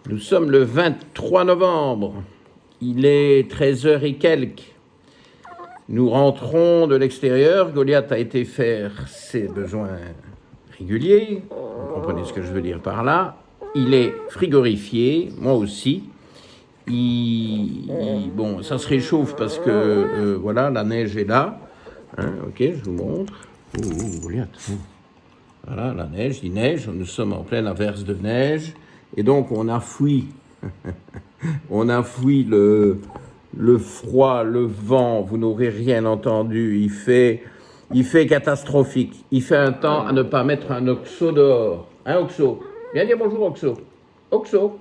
Nous sommes le 23 novembre. Il est 13 heures et quelques. Nous rentrons de l'extérieur. Goliath a été faire ses besoins réguliers. Vous comprenez ce que je veux dire par là. Il est frigorifié, moi aussi. Bon, ça se réchauffe parce que, voilà, la neige est là. Hein, ok, je vous montre. Goliath. Voilà, la neige, il neige. Nous sommes en pleine averse de neige. Et donc, on a fui. On a fui le froid, le vent. Vous n'aurez rien entendu. Il fait catastrophique. Il fait un temps à ne pas mettre un oxo dehors. Hein, Oxo? Viens dire bonjour, Oxo. Oxo.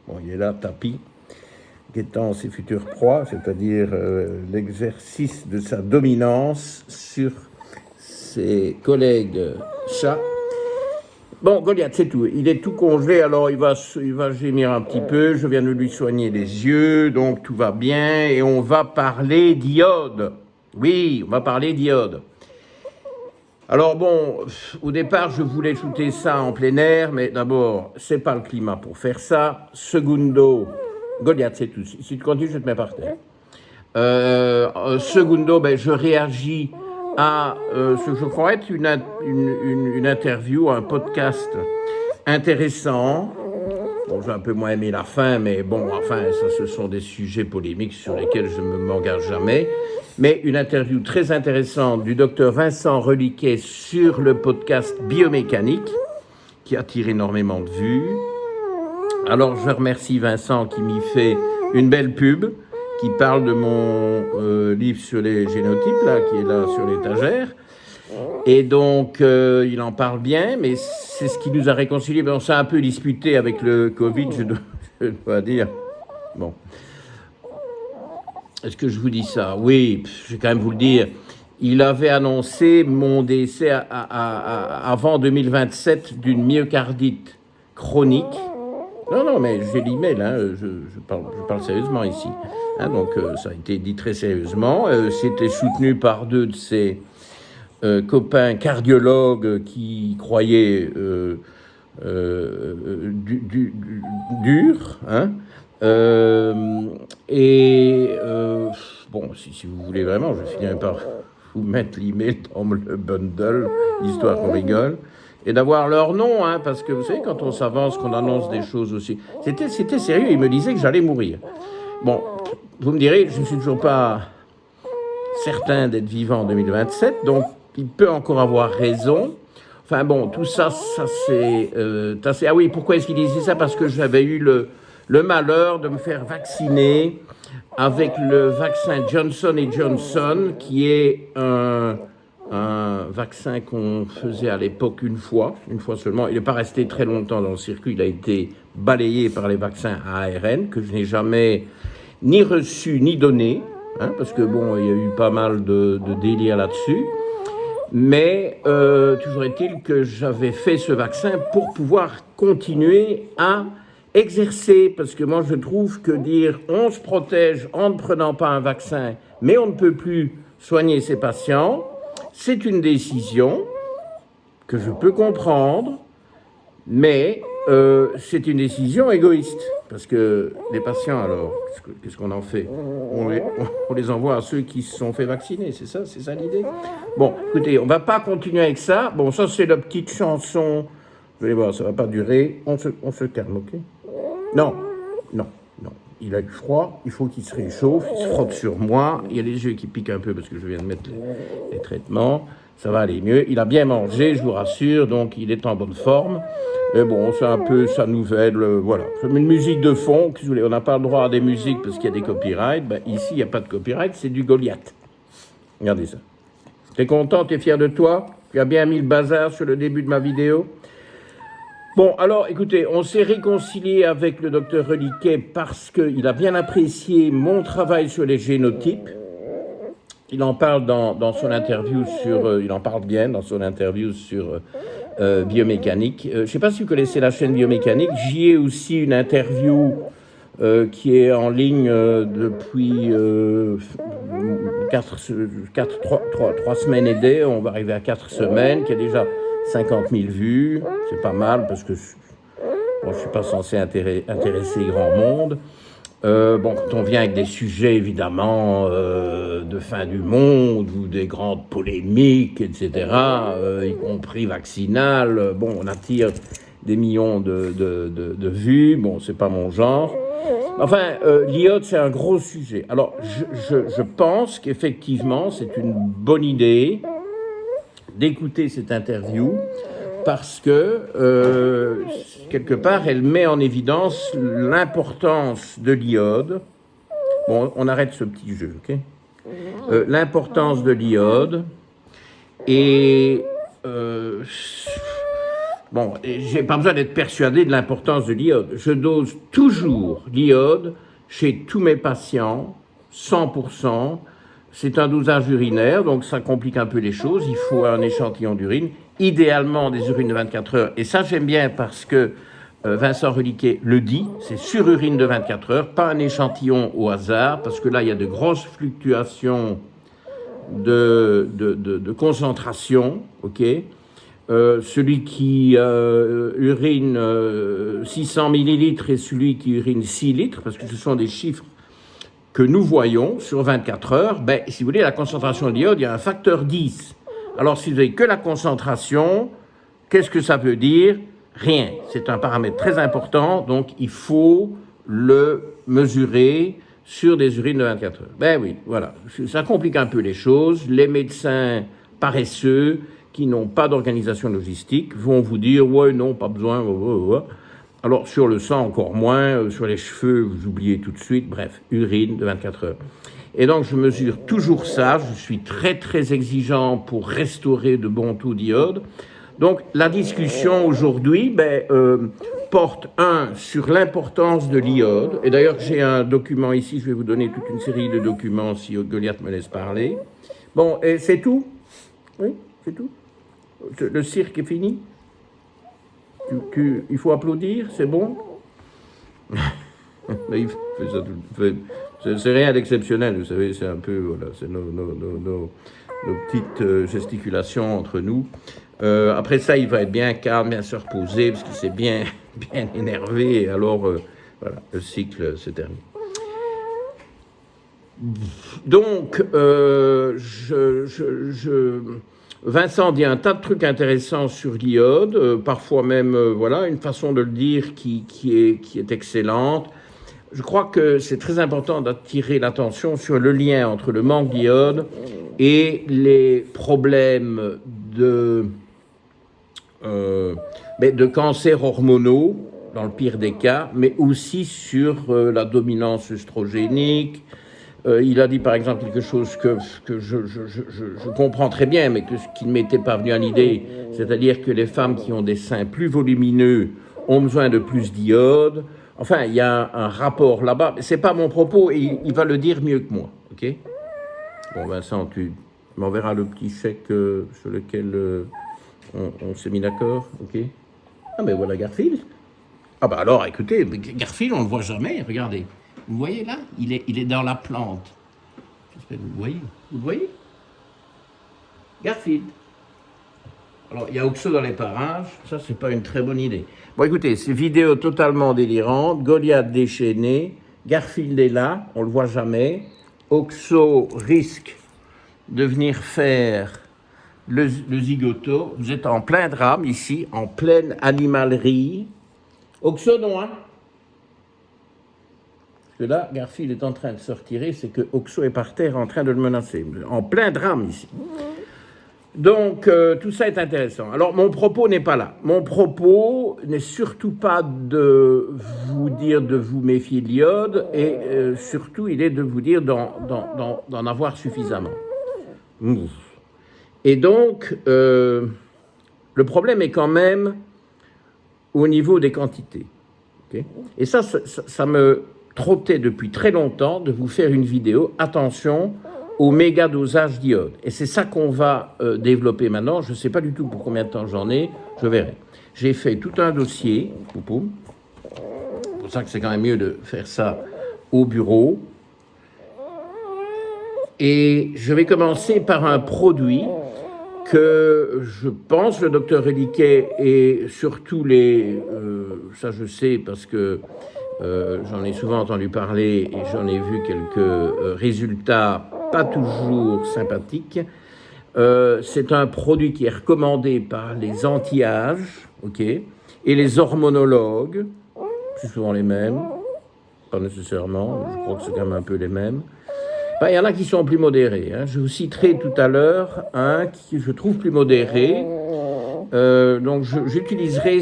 Bon, il est là, tapis, guettant ses futures proies, c'est-à-dire l'exercice de sa dominance sur ses collègues chats. Bon, Goliath, c'est tout. Il est tout congelé, alors il va gémir un petit peu. Je viens de lui soigner les yeux, donc tout va bien. Et on va parler d'iode. Oui, on va parler d'iode. Alors bon, au départ, je voulais shooter ça en plein air, mais d'abord, c'est pas le climat pour faire ça. Secundo, Goliath, c'est tout. Si tu continues, je te mets par terre. Secundo, je réagis à ce que je crois être une interview, un podcast intéressant. Bon, j'ai un peu moins aimé la fin, mais bon, enfin, ça, ce sont des sujets polémiques sur lesquels je ne m'engage jamais. Mais une interview très intéressante du docteur Vincent Reliquet sur le podcast Biomécanique, qui attire énormément de vues. Alors, je remercie Vincent qui m'y fait une belle pub, qui parle de mon livre sur les génotypes, là, qui est là sur l'étagère. Et donc, il en parle bien, mais c'est ce qui nous a réconciliés. On s'est un peu disputé avec le Covid, je dois dire. Bon. Est-ce que je vous dis ça? Oui, je vais quand même vous le dire. Il avait annoncé mon décès avant 2027 d'une myocardite chronique. Non, mais j'ai l'email, hein, je parle sérieusement ici. Hein, donc, ça a été dit très sérieusement. C'était soutenu par deux de ses copains cardiologues qui croyaient dur, hein. Bon, si vous voulez vraiment, je finirai par vous mettre l'email dans le bundle, histoire qu'on rigole, et d'avoir leur nom, hein, parce que vous savez, quand on s'avance, qu'on annonce des choses aussi. C'était sérieux, il me disait que j'allais mourir. Bon, vous me direz, je ne suis toujours pas certain d'être vivant en 2027, donc il peut encore avoir raison. Enfin bon, tout ça c'est... ah oui, pourquoi est-ce qu'il disait ça? Parce que j'avais eu le malheur de me faire vacciner avec le vaccin Johnson & Johnson, qui est un vaccin qu'on faisait à l'époque une fois seulement. Il n'est pas resté très longtemps dans le circuit, il a été balayé par les vaccins à ARN, que je n'ai jamais ni reçu ni donné, hein, parce que bon, il y a eu pas mal de délire là-dessus. Mais toujours est-il que j'avais fait ce vaccin pour pouvoir continuer à exercer, parce que moi je trouve que dire on se protège en ne prenant pas un vaccin, mais on ne peut plus soigner ses patients, c'est une décision que je peux comprendre, mais c'est une décision égoïste, parce que les patients, alors, qu'est-ce qu'on en fait? On les envoie à ceux qui se sont fait vacciner, c'est ça l'idée? Bon, écoutez, on ne va pas continuer avec ça. Bon, ça c'est la petite chanson, vous allez voir, ça ne va pas durer, on se calme, ok? Non, il a eu froid, il faut qu'il se réchauffe, il se frotte sur moi, il y a les yeux qui piquent un peu parce que je viens de mettre les traitements, ça va aller mieux. Il a bien mangé, je vous rassure, donc il est en bonne forme. Mais bon, c'est un peu sa nouvelle, voilà. Je mets une musique de fond, on n'a pas le droit à des musiques parce qu'il y a des copyrights. Ici, il n'y a pas de copyright, c'est du Goliath. Regardez ça. T'es content, t'es fier de toi? Tu as bien mis le bazar sur le début de ma vidéo? Bon, alors, écoutez, on s'est réconcilié avec le docteur Reliquet parce qu'il a bien apprécié mon travail sur les génotypes. Il en parle dans son interview il en parle bien dans son interview sur Biomécanique. Je ne sais pas si vous connaissez la chaîne Biomécanique. J'y ai aussi une interview qui est en ligne depuis 3 semaines et des. On va arriver à 4 semaines, qui a déjà 50 000 vues. C'est pas mal parce que Bon, je ne suis pas censé intéresser grand monde. Bon, quand on vient avec des sujets, évidemment, de fin du monde ou des grandes polémiques, etc., y compris vaccinales, bon, on attire des millions de vues. Bon, c'est pas mon genre. Enfin, l'iode, c'est un gros sujet. Alors, je pense qu'effectivement, c'est une bonne idée d'écouter cette interview parce que, quelque part, elle met en évidence l'importance de l'iode. Bon, on arrête ce petit jeu, ok? L'importance de l'iode et... bon, j'ai pas besoin d'être persuadé de l'importance de l'iode. Je dose toujours l'iode chez tous mes patients, 100%. C'est un dosage urinaire, donc ça complique un peu les choses. Il faut un échantillon d'urine, idéalement des urines de 24 heures. Et ça, j'aime bien parce que Vincent Reliquet le dit, c'est sur urine de 24 heures, pas un échantillon au hasard, parce que là, il y a de grosses fluctuations de concentration, ok? Celui qui urine 600 millilitres et celui qui urine 6 litres, parce que ce sont des chiffres que nous voyons sur 24 heures, ben, si vous voulez, la concentration d'iode, il y a un facteur 10. Alors, si vous n'avez que la concentration, qu'est-ce que ça veut dire? Rien. C'est un paramètre très important, donc il faut le mesurer sur des urines de 24 heures. Ben oui, voilà. Ça complique un peu les choses. Les médecins paresseux, qui n'ont pas d'organisation logistique, vont vous dire « ouais, non, pas besoin, ouais. » Alors, sur le sang, encore moins, sur les cheveux, vous oubliez tout de suite, bref, urine de 24 heures. Et donc, je mesure toujours ça, je suis très, très exigeant pour restaurer de bons taux d'iode. Donc, la discussion aujourd'hui porte, sur l'importance de l'iode, et d'ailleurs, j'ai un document ici, je vais vous donner toute une série de documents si Goliath me laisse parler. Bon, et c'est tout? Oui, c'est tout? Le cirque est fini? Il faut applaudir, c'est bon? C'est rien d'exceptionnel, vous savez, c'est un peu, voilà, c'est nos petites gesticulations entre nous. Après ça, il va être bien calme, bien se reposer, parce qu'il s'est bien énervé, et alors, voilà, le cycle se termine. Donc, Vincent dit un tas de trucs intéressants sur l'iode, parfois même, voilà, une façon de le dire qui est excellente. Je crois que c'est très important d'attirer l'attention sur le lien entre le manque d'iode et les problèmes de cancers hormonaux, dans le pire des cas, mais aussi sur la dominance œstrogénique. Il a dit par exemple quelque chose que je comprends très bien, mais qui ne m'était pas venu à l'idée, c'est-à-dire que les femmes qui ont des seins plus volumineux ont besoin de plus d'iode. Enfin, il y a un rapport là-bas, mais ce n'est pas mon propos, et il va le dire mieux que moi, ok? Bon, Vincent, tu m'enverras le petit chèque sur lequel on s'est mis d'accord, ok? Ah, mais voilà Garfield. Ah bah alors, écoutez, Garfield, on ne le voit jamais, regardez. Vous voyez là, il est dans la plante. J'espère que vous le voyez. Vous le voyez? Garfield. Alors, il y a Oxo dans les parages. Ça, c'est pas une très bonne idée. Bon, écoutez, c'est vidéo totalement délirante. Goliath déchaîné. Garfield est là, on le voit jamais. Oxo risque de venir faire le zigoto. Vous êtes en plein drame ici, en pleine animalerie. Oxo, non, hein? Que là, Garfield est en train de se retirer, c'est que Oxo est par terre en train de le menacer. En plein drame ici. Donc, tout ça est intéressant. Alors, mon propos n'est pas là. Mon propos n'est surtout pas de vous dire de vous méfier de l'iode, et surtout, il est de vous dire d'en avoir suffisamment. Et donc, le problème est quand même au niveau des quantités. Okay? Et ça me trottait depuis très longtemps de vous faire une vidéo. Attention au méga dosage d'iode. Et c'est ça qu'on va développer maintenant. Je ne sais pas du tout pour combien de temps j'en ai, je verrai. J'ai fait tout un dossier, c'est pour ça que c'est quand même mieux de faire ça au bureau. Et je vais commencer par un produit que je pense, le docteur Reliquet et surtout ça je sais parce que j'en ai souvent entendu parler et j'en ai vu quelques résultats pas toujours sympathiques. C'est un produit qui est recommandé par les anti-âges, ok, et les hormonologues, c'est souvent les mêmes, pas nécessairement, je crois que c'est quand même un peu les mêmes. Ben, il y en a qui sont plus modérés. Hein. Je vous citerai tout à l'heure un qui je trouve plus modéré. Donc j'utiliserai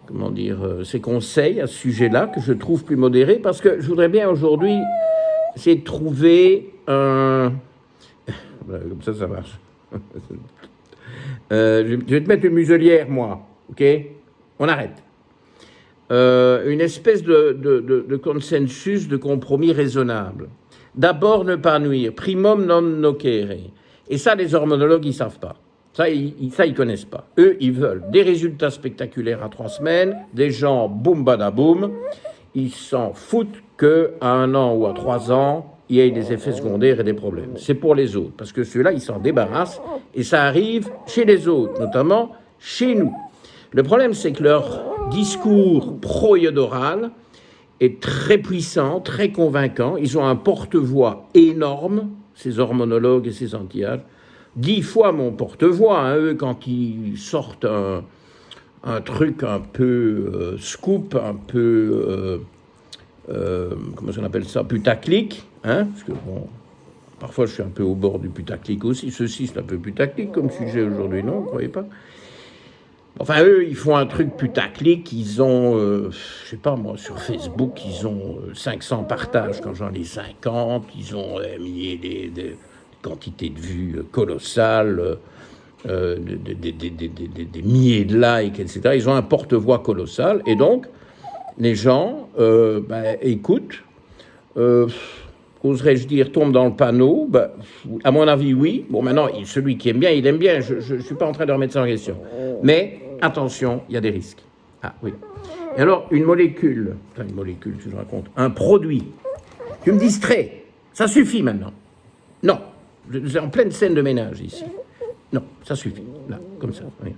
comment dire, ses conseils à ce sujet-là que je trouve plus modéré parce que je voudrais bien aujourd'hui essayer de trouver un... Comme ça marche. Je vais te mettre une muselière, moi, ok? On arrête. Une espèce de consensus, de compromis raisonnable. D'abord, ne pas nuire. Primum non nocere. Et ça, les hormonologues, ils ne savent pas. Ça, ils connaissent pas. Eux, ils veulent des résultats spectaculaires à 3 semaines, des gens boum badaboum. Ils s'en foutent qu'à 1 an ou à 3 ans, il y ait des effets secondaires et des problèmes. C'est pour les autres, parce que ceux-là, ils s'en débarrassent, et ça arrive chez les autres, notamment chez nous. Le problème, c'est que leur discours pro-iodoral est très puissant, très convaincant. Ils ont un porte-voix énorme, ces hormonologues et ces anti-âges. 10 fois mon porte-voix, hein, eux, quand ils sortent un truc un peu scoop, un peu, comment on appelle ça, putaclic, hein, parce que bon, parfois je suis un peu au bord du putaclic aussi. Ceci, c'est un peu putaclic comme sujet aujourd'hui, non, vous ne croyez pas? Enfin, eux, ils font un truc putaclic, ils ont, je sais pas moi, sur Facebook, ils ont 500 partages quand j'en ai 50, ils ont mis des quantités de vues colossales, des milliers de likes, etc. Ils ont un porte-voix colossal, et donc, les gens écoutent, oserais-je dire, tombent dans le panneau. À mon avis, oui. Bon, maintenant, celui qui aime bien, il aime bien, je ne suis pas en train de remettre ça en question. Mais, attention, il y a des risques. Ah, oui. Et alors, une molécule, tu te racontes, un produit, tu me distrais, ça suffit maintenant. Non, c'est en pleine scène de ménage ici. Non, ça suffit, là, comme ça. Oui.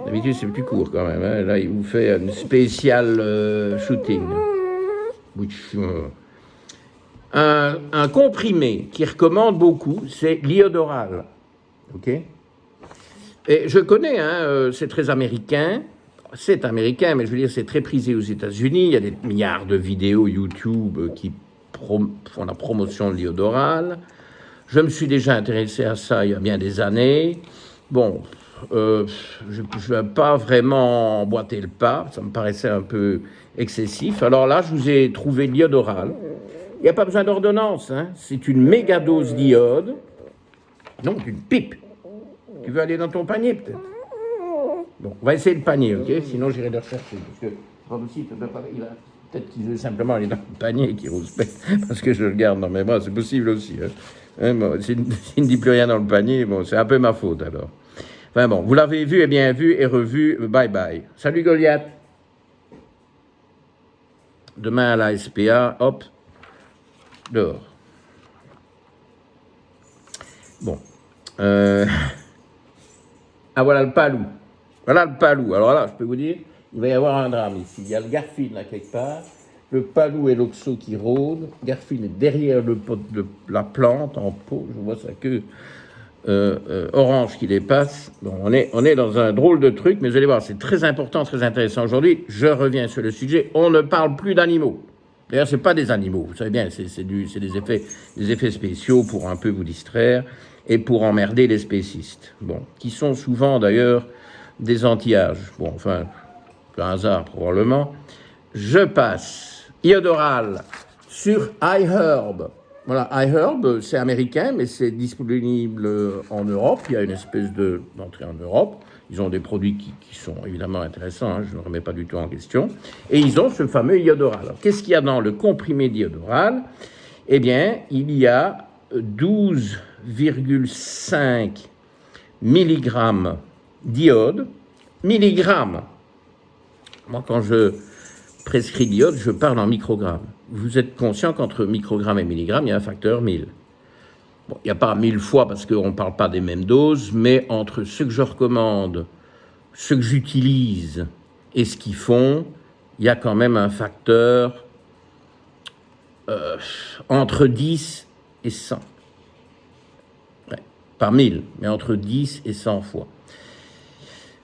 D'habitude, c'est plus court quand même. Hein. Là, il vous fait un spécial shooting. Un comprimé qui recommande beaucoup, c'est l'iodoral. OK? Et je connais, hein, c'est très américain. C'est américain, mais je veux dire, c'est très prisé aux États-Unis. Il y a des milliards de vidéos YouTube qui font la promotion de l'iodoral. Je me suis déjà intéressé à ça il y a bien des années. Bon, je ne vais pas vraiment emboîter le pas. Ça me paraissait un peu excessif. Alors là, je vous ai trouvé l'iodoral. Il n'y a pas besoin d'ordonnance. Hein. C'est une méga dose d'iode. Non, une pipe. Tu veux aller dans ton panier, peut-être? Bon, on va essayer le panier, ok? Sinon, j'irai le rechercher. Parce que, pas possible, peut-être qu'il veut simplement aller dans le panier qui rouspète, parce que je le garde dans mes bras. C'est possible aussi. Hein. Bon, s'il ne dit plus rien dans le panier, bon, c'est un peu ma faute, alors. Enfin bon, vous l'avez vu et bien vu et revu. Bye bye. Salut Goliath. Demain à la SPA, hop, dehors. Bon. Ah, voilà le palou. Voilà le palou. Alors là, je peux vous dire, il va y avoir un drame ici. Il y a le Garfield là quelque part, le palou et l'oxo qui rôdent. Garfield est derrière le pot de la plante en pot. Je vois sa queue orange qui dépasse. Bon, on est dans un drôle de truc, mais vous allez voir, c'est très important, très intéressant aujourd'hui. Je reviens sur le sujet. On ne parle plus d'animaux. D'ailleurs, c'est pas des animaux. Vous savez bien, c'est des effets spéciaux pour un peu vous distraire et pour emmerder les spécistes. Bon, qui sont souvent d'ailleurs des anti-âges. Bon, enfin, un hasard probablement. Je passe. Iodoral sur iHerb. Voilà, iHerb, c'est américain, mais c'est disponible en Europe. Il y a une espèce d'entrée en Europe. Ils ont des produits qui sont évidemment intéressants, hein, je ne remets pas du tout en question. Et ils ont ce fameux iodoral. Alors, qu'est-ce qu'il y a dans le comprimé d'iodoral? Eh bien, il y a 12,5 mg d'iode. Milligrammes. Moi, quand je prescrit d'iode, je parle en microgrammes. Vous êtes conscient qu'entre microgrammes et milligrammes, il y a un facteur 1000. Bon, il n'y a pas 1000 fois parce qu'on ne parle pas des mêmes doses, mais entre ce que je recommande, ce que j'utilise et ce qu'ils font, il y a quand même un facteur entre 10 et 100. Ouais, par 1000, mais entre 10 et 100 fois.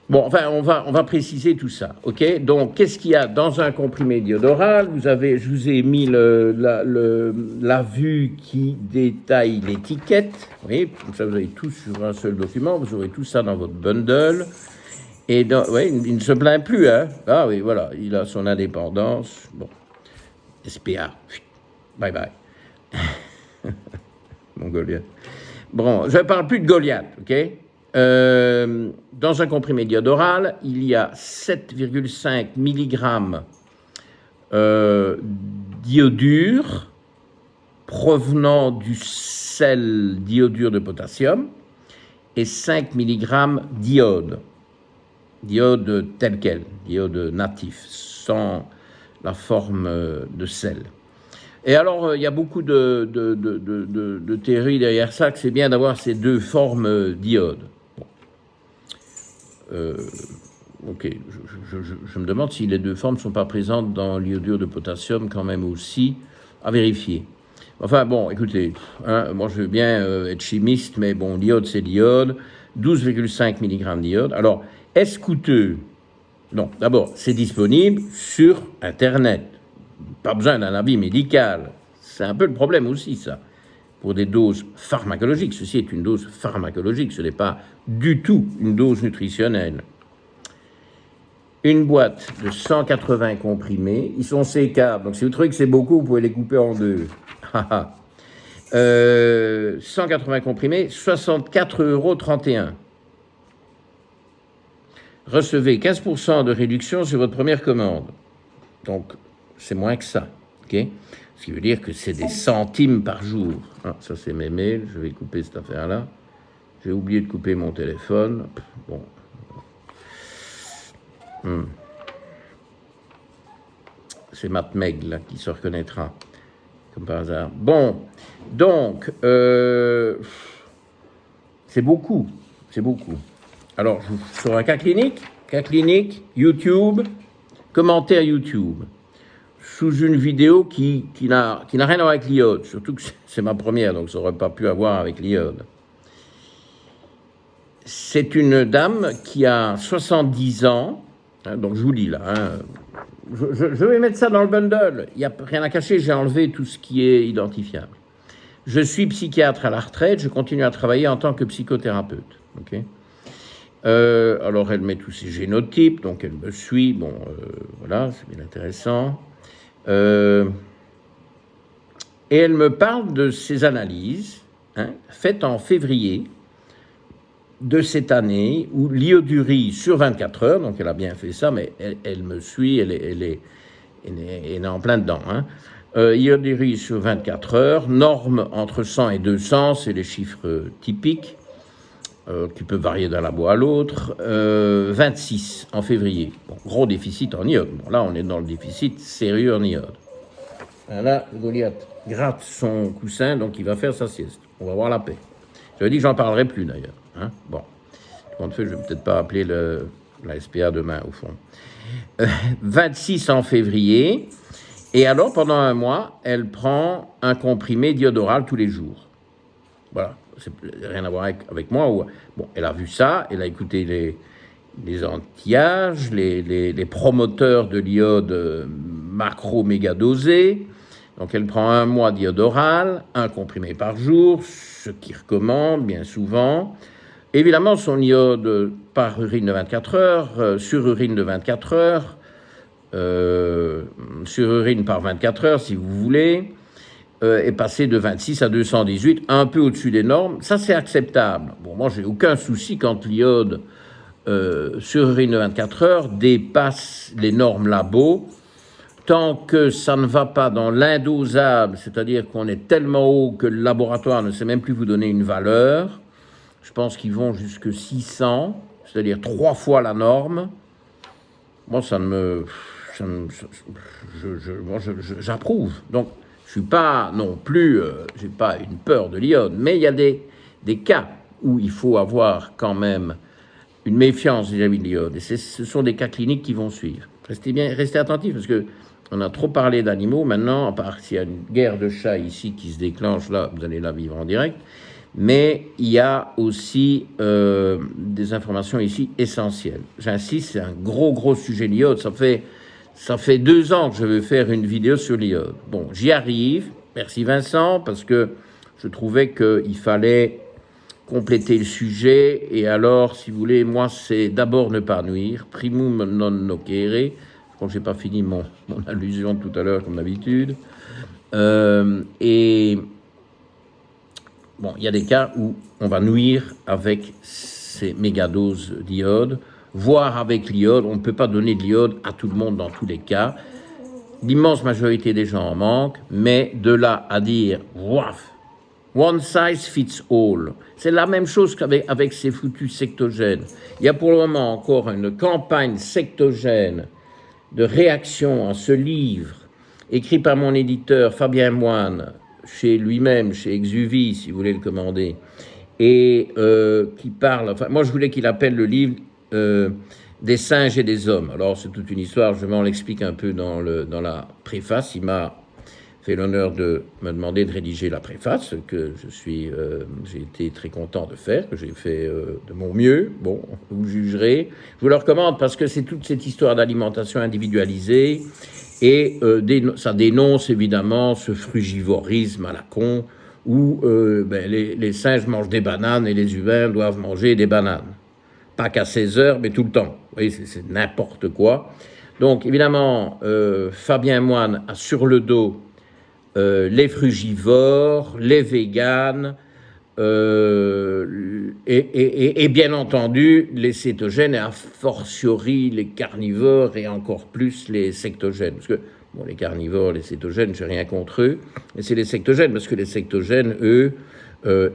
Bon, enfin, on va préciser tout ça, ok? Donc, qu'est-ce qu'il y a dans un comprimé diodoral? Je vous ai mis la vue qui détaille l'étiquette. Oui, comme ça, vous avez tout sur un seul document. Vous aurez tout ça dans votre bundle. Et ouais, il ne se plaint plus, hein? Ah oui, voilà, il a son indépendance. Bon, SPA. Bye bye. Mon Goliath. Bon, je ne parle plus de Goliath, ok? Dans un comprimé diodoral, il y a 7,5 mg d'iodure provenant du sel d'iodure de potassium et 5 mg d'iode. D'iode tel quel, d'iode natif, sans la forme de sel. Et alors, il y a beaucoup de théories derrière ça, que c'est bien d'avoir ces deux formes d'iode. Ok, je me demande si les deux formes ne sont pas présentes dans l'iodure de potassium quand même aussi, à vérifier. Enfin bon, écoutez, hein, moi je veux bien être chimiste, mais bon, l'iode c'est l'iode, 12,5 mg d'iode. Alors, est-ce coûteux? Non, d'abord, c'est disponible sur Internet. Pas besoin d'un avis médical. C'est un peu le problème aussi, ça. Pour des doses pharmacologiques. Ceci est une dose pharmacologique, ce n'est pas du tout une dose nutritionnelle. Une boîte de 180 comprimés, ils sont C4, donc si vous trouvez que c'est beaucoup, vous pouvez les couper en deux. 180 comprimés, 64,31 €. Recevez 15% de réduction sur votre première commande. Donc, c'est moins que ça, ok? Ce qui veut dire que c'est des centimes par jour. Ah, ça, c'est mes mails. Je vais couper cette affaire-là. J'ai oublié de couper mon téléphone. Bon. C'est Matt Meg, là, qui se reconnaîtra, comme par hasard. Bon, donc, c'est beaucoup. C'est beaucoup. Alors, sur un cas clinique, YouTube, commentaire YouTube, sous une vidéo qui n'a rien à voir avec l'iode, surtout que c'est ma première, donc ça n'aurait pas pu avoir avec l'iode. C'est une dame qui a 70 ans, hein, donc je vous lis là, hein, je vais mettre ça dans le bundle, il n'y a rien à cacher, j'ai enlevé tout ce qui est identifiable. Je suis psychiatre à la retraite, je continue à travailler en tant que psychothérapeute. Okay. Alors elle met tous ses génotypes, donc elle me suit, bon, voilà, c'est bien intéressant. Et elle me parle de ses analyses, hein, faites en février de cette année, où l'iodurie sur 24 heures, donc elle a bien fait ça, mais elle me suit, elle est en plein dedans. Hein. Iodurie sur 24 heures, norme entre 100 et 200, c'est les chiffres typiques, qui peuvent varier d'un labo à l'autre. 26 en février, bon, gros déficit en iode. Bon, là, on est dans le déficit sérieux en iode. Là, Goliath gratte son coussin, donc il va faire sa sieste. On va avoir la paix. J'avais dit que j'en parlerai plus, d'ailleurs. Hein, bon, compte fait, je vais peut-être pas appeler la SPA demain, au fond. 26 en février, et alors, pendant un mois, elle prend un comprimé diodoral tous les jours. Voilà, c'est rien à voir avec moi. Bon, elle a vu ça, elle a écouté les anti-âges, les promoteurs de l'iode macro-méga dosé. Donc, elle prend un mois diodoral, un comprimé par jour, ce qui recommande bien souvent. Évidemment, son iode par urine de 24 heures, sur urine de 24 heures, sur urine par 24 heures, si vous voulez, est passé de 26 à 218, un peu au-dessus des normes. Ça, c'est acceptable. Bon, moi, j'ai aucun souci quand l'iode sur urine de 24 heures dépasse les normes labo, tant que ça ne va pas dans l'indosable, c'est-à-dire qu'on est tellement haut que le laboratoire ne sait même plus vous donner une valeur. Je pense qu'ils vont jusque 600, c'est-à-dire 3 fois la norme. Moi, j'approuve. Donc, Je suis pas non plus, j'ai pas une peur de l'iode, mais il y a des cas où il faut avoir quand même une méfiance vis-à-vis de l'iode. Et ce sont des cas cliniques qui vont suivre. Restez attentifs, parce que on a trop parlé d'animaux. Maintenant, à part s'il y a une guerre de chats ici qui se déclenche, là, vous allez la vivre en direct. Mais il y a aussi des informations ici essentielles. J'insiste, c'est un gros sujet l'iode. Ça fait 2 ans que je veux faire une vidéo sur l'iode. Bon, j'y arrive. Merci Vincent, parce que je trouvais qu'il fallait compléter le sujet. Et alors, si vous voulez, moi, c'est d'abord ne pas nuire. Primum non nocere. Je crois que je n'ai pas fini mon allusion tout à l'heure, comme d'habitude. Et bon, il y a des cas où on va nuire avec ces mégadoses d'iode, voire avec l'iode. On ne peut pas donner de l'iode à tout le monde dans tous les cas. L'immense majorité des gens en manquent, mais de là à dire, waf, one size fits all. C'est la même chose qu'avec ces foutus sectogènes. Il y a pour le moment encore une campagne sectogène de réaction à ce livre, écrit par mon éditeur Fabien Moine, chez lui-même, chez Exuvie, si vous voulez le commander, et qui parle, enfin, moi je voulais qu'il appelle le livre des singes et des hommes. Alors c'est toute une histoire, je m'en l'explique un peu dans la préface. Il m'a fait l'honneur de me demander de rédiger la préface, que j'ai été très content de faire, que j'ai fait de mon mieux. Bon, vous jugerez. Je vous le recommande parce que c'est toute cette histoire d'alimentation individualisée et ça dénonce évidemment ce frugivorisme à la con où les singes mangent des bananes et les humains doivent manger des bananes. Pas qu'à 16 heures, mais tout le temps. Vous voyez, c'est n'importe quoi. Donc, évidemment, Fabien Moine a sur le dos les frugivores, les véganes, et bien entendu les cétogènes, et a fortiori les carnivores, et encore plus les sectogènes. Parce que, bon, les carnivores, les cétogènes, j'ai rien contre eux, mais c'est les sectogènes, parce que les sectogènes, eux,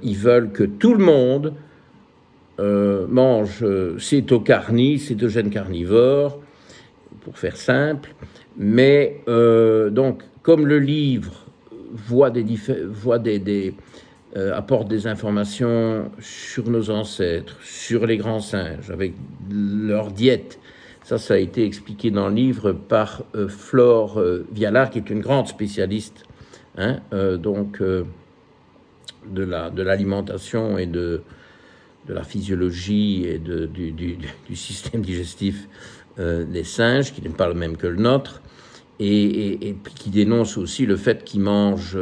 ils veulent que tout le monde mange cétogène carnivore, pour faire simple, mais donc, comme le livre apporte des informations sur nos ancêtres, sur les grands singes, avec leur diète. Ça a été expliqué dans le livre par Flore Vialard, qui est une grande spécialiste de l'alimentation et de la physiologie et du système digestif des singes, qui n'est pas le même que le nôtre. Et puis qui dénonce aussi le fait qu'ils mangent,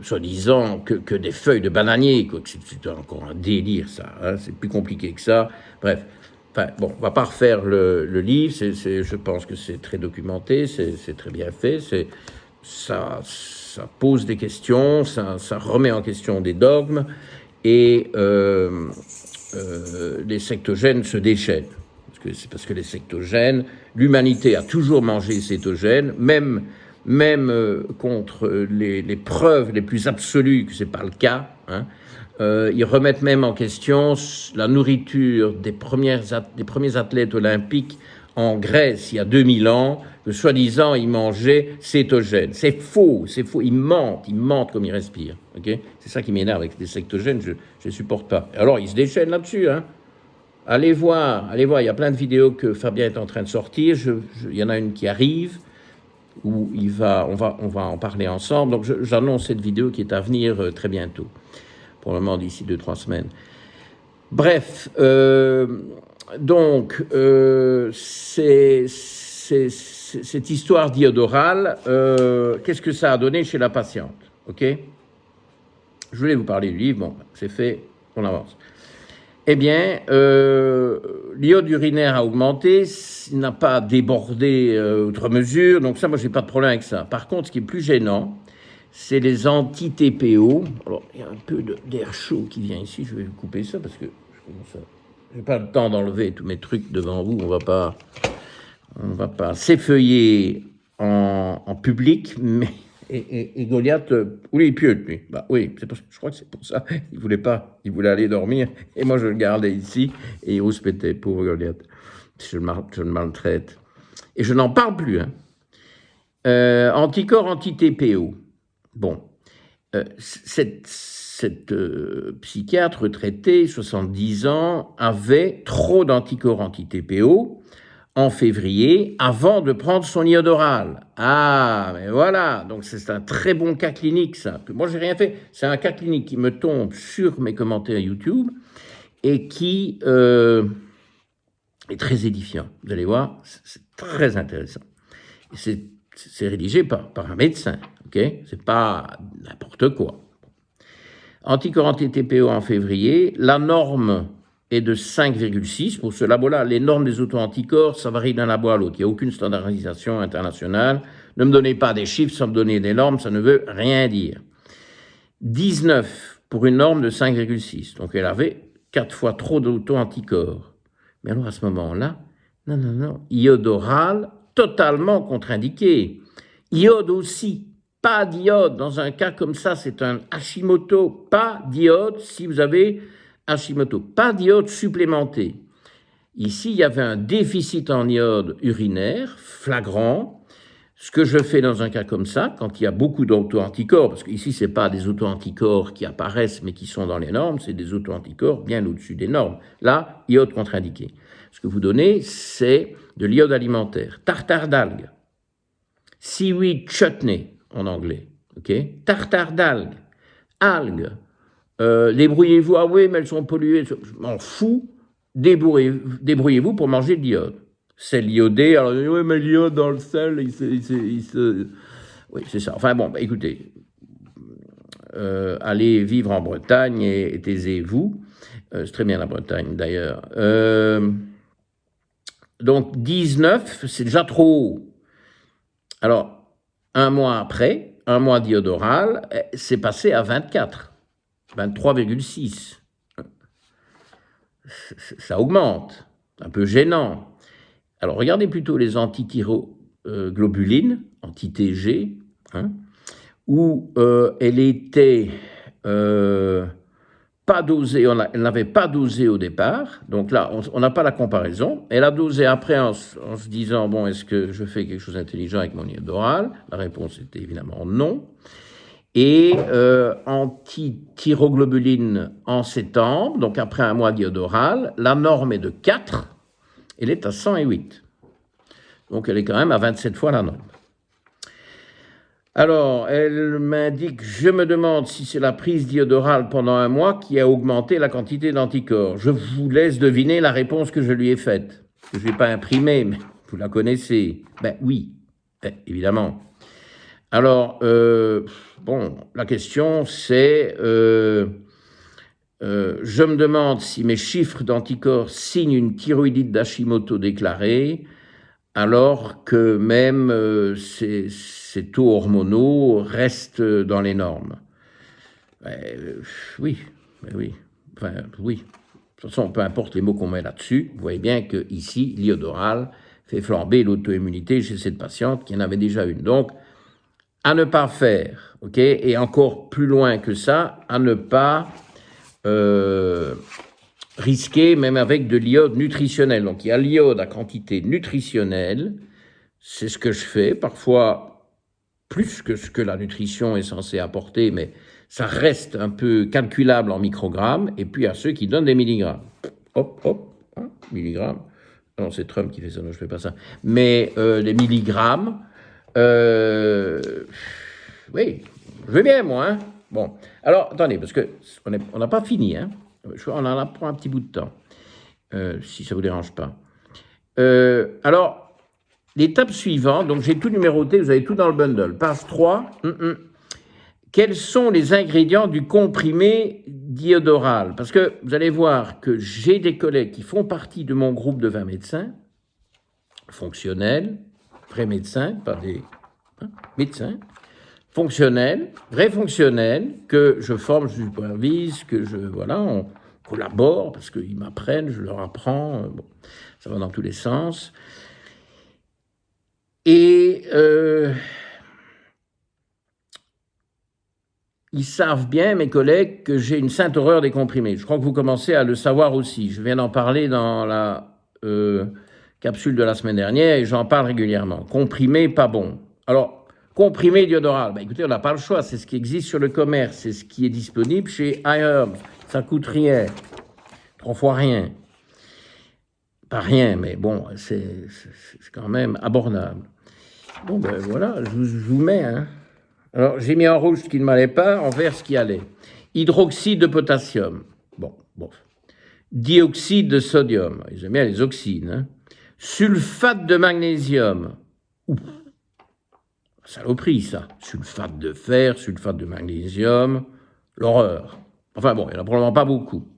soi-disant, que des feuilles de bananier. C'est encore un délire, ça. Hein, c'est plus compliqué que ça. Bref. Enfin, bon, on va pas refaire le livre. Je pense que c'est très documenté, c'est très bien fait. Ça pose des questions, ça remet en question des dogmes, et les sectogènes se déchaînent. C'est parce que les sectogènes, l'humanité a toujours mangé cétogène, même contre les preuves les plus absolues que ce n'est pas le cas. Hein. Ils remettent même en question la nourriture des premiers athlètes olympiques en Grèce il y a 2000 ans, que soi-disant ils mangeaient cétogène. C'est faux. Ils mentent comme ils respirent. Okay, c'est ça qui m'énerve avec les sectogènes, je ne supporte pas. Alors ils se déchaînent là-dessus, hein. Allez voir, il y a plein de vidéos que Fabien est en train de sortir. Il y en a une qui arrive, où on va en parler ensemble. Donc j'annonce cette vidéo qui est à venir très bientôt, probablement d'ici 2-3 semaines. Bref, cette histoire d'iode orale, qu'est-ce que ça a donné chez la patiente? Ok, je voulais vous parler du livre, bon, c'est fait, on avance. Eh bien, l'iode urinaire a augmenté, il n'a pas débordé outre mesure, donc ça, moi, j'ai pas de problème avec ça. Par contre, ce qui est plus gênant, c'est les anti-TPO. Alors, il y a un peu d'air chaud qui vient ici, je vais couper ça parce que je n'ai pas le temps d'enlever tous mes trucs devant vous, on va pas s'effeuiller en public, mais... Et Goliath, oui, il pieux, lui. Bah oui, je crois que c'est pour ça. Il voulait aller dormir. Et moi, je le gardais ici. Et il rouspétait, pauvre Goliath. Je le maltraite. Et je n'en parle plus. Hein. Anticorps anti-TPO. Bon, cette psychiatre retraitée, 70 ans, avait trop d'anticorps anti-TPO en février avant de prendre son iode oral. Ah, mais voilà, donc c'est un très bon cas clinique, ça. Moi, j'ai rien fait. C'est un cas clinique qui me tombe sur mes commentaires YouTube et qui est très édifiant. Vous allez voir, c'est très intéressant. C'est rédigé par un médecin, ok? C'est pas n'importe quoi. Anticorps anti-TPO en février, la norme est de 5,6 pour ce labo-là. Les normes des auto-anticorps, ça varie d'un labo à l'autre. Il n'y a aucune standardisation internationale. Ne me donnez pas des chiffres sans me donner des normes, ça ne veut rien dire. 19 pour une norme de 5,6. Donc elle avait 4 fois trop d'auto-anticorps. Mais alors à ce moment-là, non, iode oral, totalement contre-indiqué. Iode aussi, pas d'iode. Dans un cas comme ça, c'est un Hashimoto, pas d'iode si vous avez Hashimoto, pas d'iode supplémenté. Ici, il y avait un déficit en iode urinaire flagrant. Ce que je fais dans un cas comme ça, quand il y a beaucoup d'auto-anticorps, parce qu'ici, ce n'est pas des auto-anticorps qui apparaissent mais qui sont dans les normes, c'est des auto-anticorps bien au-dessus des normes. Là, iode contre-indiqué. Ce que vous donnez, c'est de l'iode alimentaire. Tartare d'algues. Seaweed chutney, en anglais. Okay? Tartare d'algues. Algues. Débrouillez-vous. Ah oui, mais elles sont polluées. Je m'en fous. Débrouillez-vous pour manger de l'iode. Sel iodé. Alors, oui, mais l'iode dans le sel, il se... Oui, c'est ça. Enfin bon, écoutez. Allez vivre en Bretagne et taisez-vous. C'est très bien la Bretagne, d'ailleurs. Donc, 19, c'est déjà trop haut. Alors, un mois après, un mois d'iode oral, c'est passé à 24, 23,6. Ça augmente, un peu gênant. Alors, regardez plutôt les antithyroglobulines, anti-TG, où elle était pas dosée, elle n'avait pas dosé au départ, donc là, on n'a pas la comparaison. Elle a dosé après en se disant, bon, est-ce que je fais quelque chose d'intelligent avec mon iode oral? La réponse était évidemment non. Et antithyroglobulines en septembre, donc après un mois d'iode oral, la norme est de 4, elle est à 108. Donc elle est quand même à 27 fois la norme. Alors, elle m'indique, je me demande si c'est la prise d'iode oral pendant un mois qui a augmenté la quantité d'anticorps. Je vous laisse deviner la réponse que je lui ai faite. Je ne vais pas imprimer, mais vous la connaissez. Ben oui, évidemment. Alors, bon, la question c'est, je me demande si mes chiffres d'anticorps signent une thyroïdite d'Hashimoto déclarée, alors que même ces taux hormonaux restent dans les normes. Oui. Enfin, oui. De toute façon, peu importe les mots qu'on met là-dessus, vous voyez bien que ici, l'iode oral fait flamber l'auto-immunité chez cette patiente qui en avait déjà une. Donc, à ne pas faire, ok, et encore plus loin que ça, à ne pas risquer même avec de l'iode nutritionnel. Donc il y a l'iode à quantité nutritionnelle, c'est ce que je fais, parfois plus que ce que la nutrition est censée apporter, mais ça reste un peu calculable en microgrammes, et puis à ceux qui donnent des milligrammes. Milligrammes. Non, c'est Trump qui fait ça, non, je ne fais pas ça. Mais les milligrammes, oui, je veux bien, moi. Hein. Bon, alors, attendez, parce qu'on n'a pas fini, hein. On en a pour un petit bout de temps, si ça ne vous dérange pas. Alors, l'étape suivante, donc j'ai tout numéroté, vous avez tout dans le bundle. Page 3, quels sont les ingrédients du comprimé d'iode oral? Parce que vous allez voir que j'ai des collègues qui font partie de mon groupe de 20 médecins, fonctionnels, vrais médecins, pas des médecins, fonctionnels, vrais fonctionnels, que je forme, je supervise, on collabore, parce qu'ils m'apprennent, je leur apprends, bon, ça va dans tous les sens. Et ils savent bien, mes collègues, que j'ai une sainte horreur des comprimés. Je crois que vous commencez à le savoir aussi. Je viens d'en parler dans la capsule de la semaine dernière et j'en parle régulièrement. Comprimés, pas bon. Alors, comprimé d'iodoral, ben écoutez, on n'a pas le choix, c'est ce qui existe sur le commerce, c'est ce qui est disponible chez iHerbs. Ça coûte rien, 3 fois rien. Pas rien, mais bon, c'est quand même abordable. Bon, ben voilà, je vous mets, hein. Alors, j'ai mis en rouge ce qui ne m'allait pas, en vert ce qui allait. Hydroxyde de potassium. Bon. Dioxyde de sodium. Ils aiment bien les oxydes, hein. Sulfate de magnésium. Ouf. Saloperie, ça. Sulfate de fer, sulfate de magnésium. L'horreur. Enfin bon, il n'y en a probablement pas beaucoup.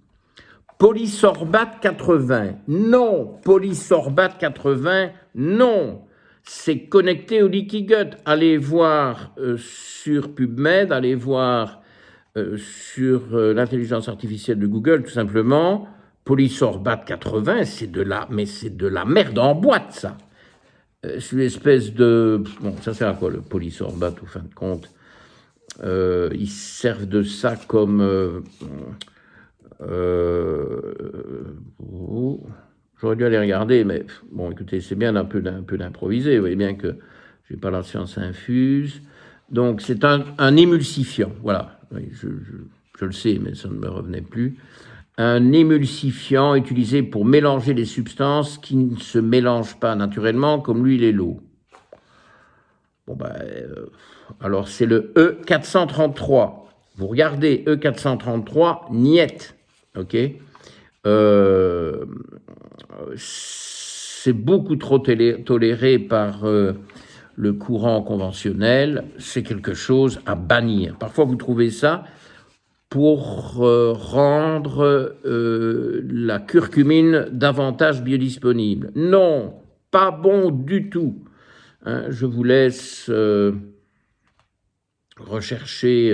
Polysorbate 80. Non. Polysorbate 80. Non. C'est connecté au leaky gut. Allez voir sur PubMed, allez voir sur l'intelligence artificielle de Google, tout simplement. Polysorbate 80, c'est de la merde en boîte, ça. C'est une espèce de... Bon, ça sert à quoi, le polysorbate, au fin de compte? Ils servent de ça comme... J'aurais dû aller regarder, mais bon, écoutez, c'est bien un peu d'improviser. Vous voyez bien que je n'ai pas la science infuse. Donc, c'est un émulsifiant. Voilà, oui, je le sais, mais ça ne me revenait plus. Un émulsifiant utilisé pour mélanger les substances qui ne se mélangent pas naturellement, comme l'huile et l'eau. Bon, alors, c'est le E433. Vous regardez E433, niet. OK, c'est beaucoup trop toléré par le courant conventionnel, c'est quelque chose à bannir. Parfois, vous trouvez ça pour rendre la curcumine davantage biodisponible. Non, pas bon du tout. Hein, je vous laisse rechercher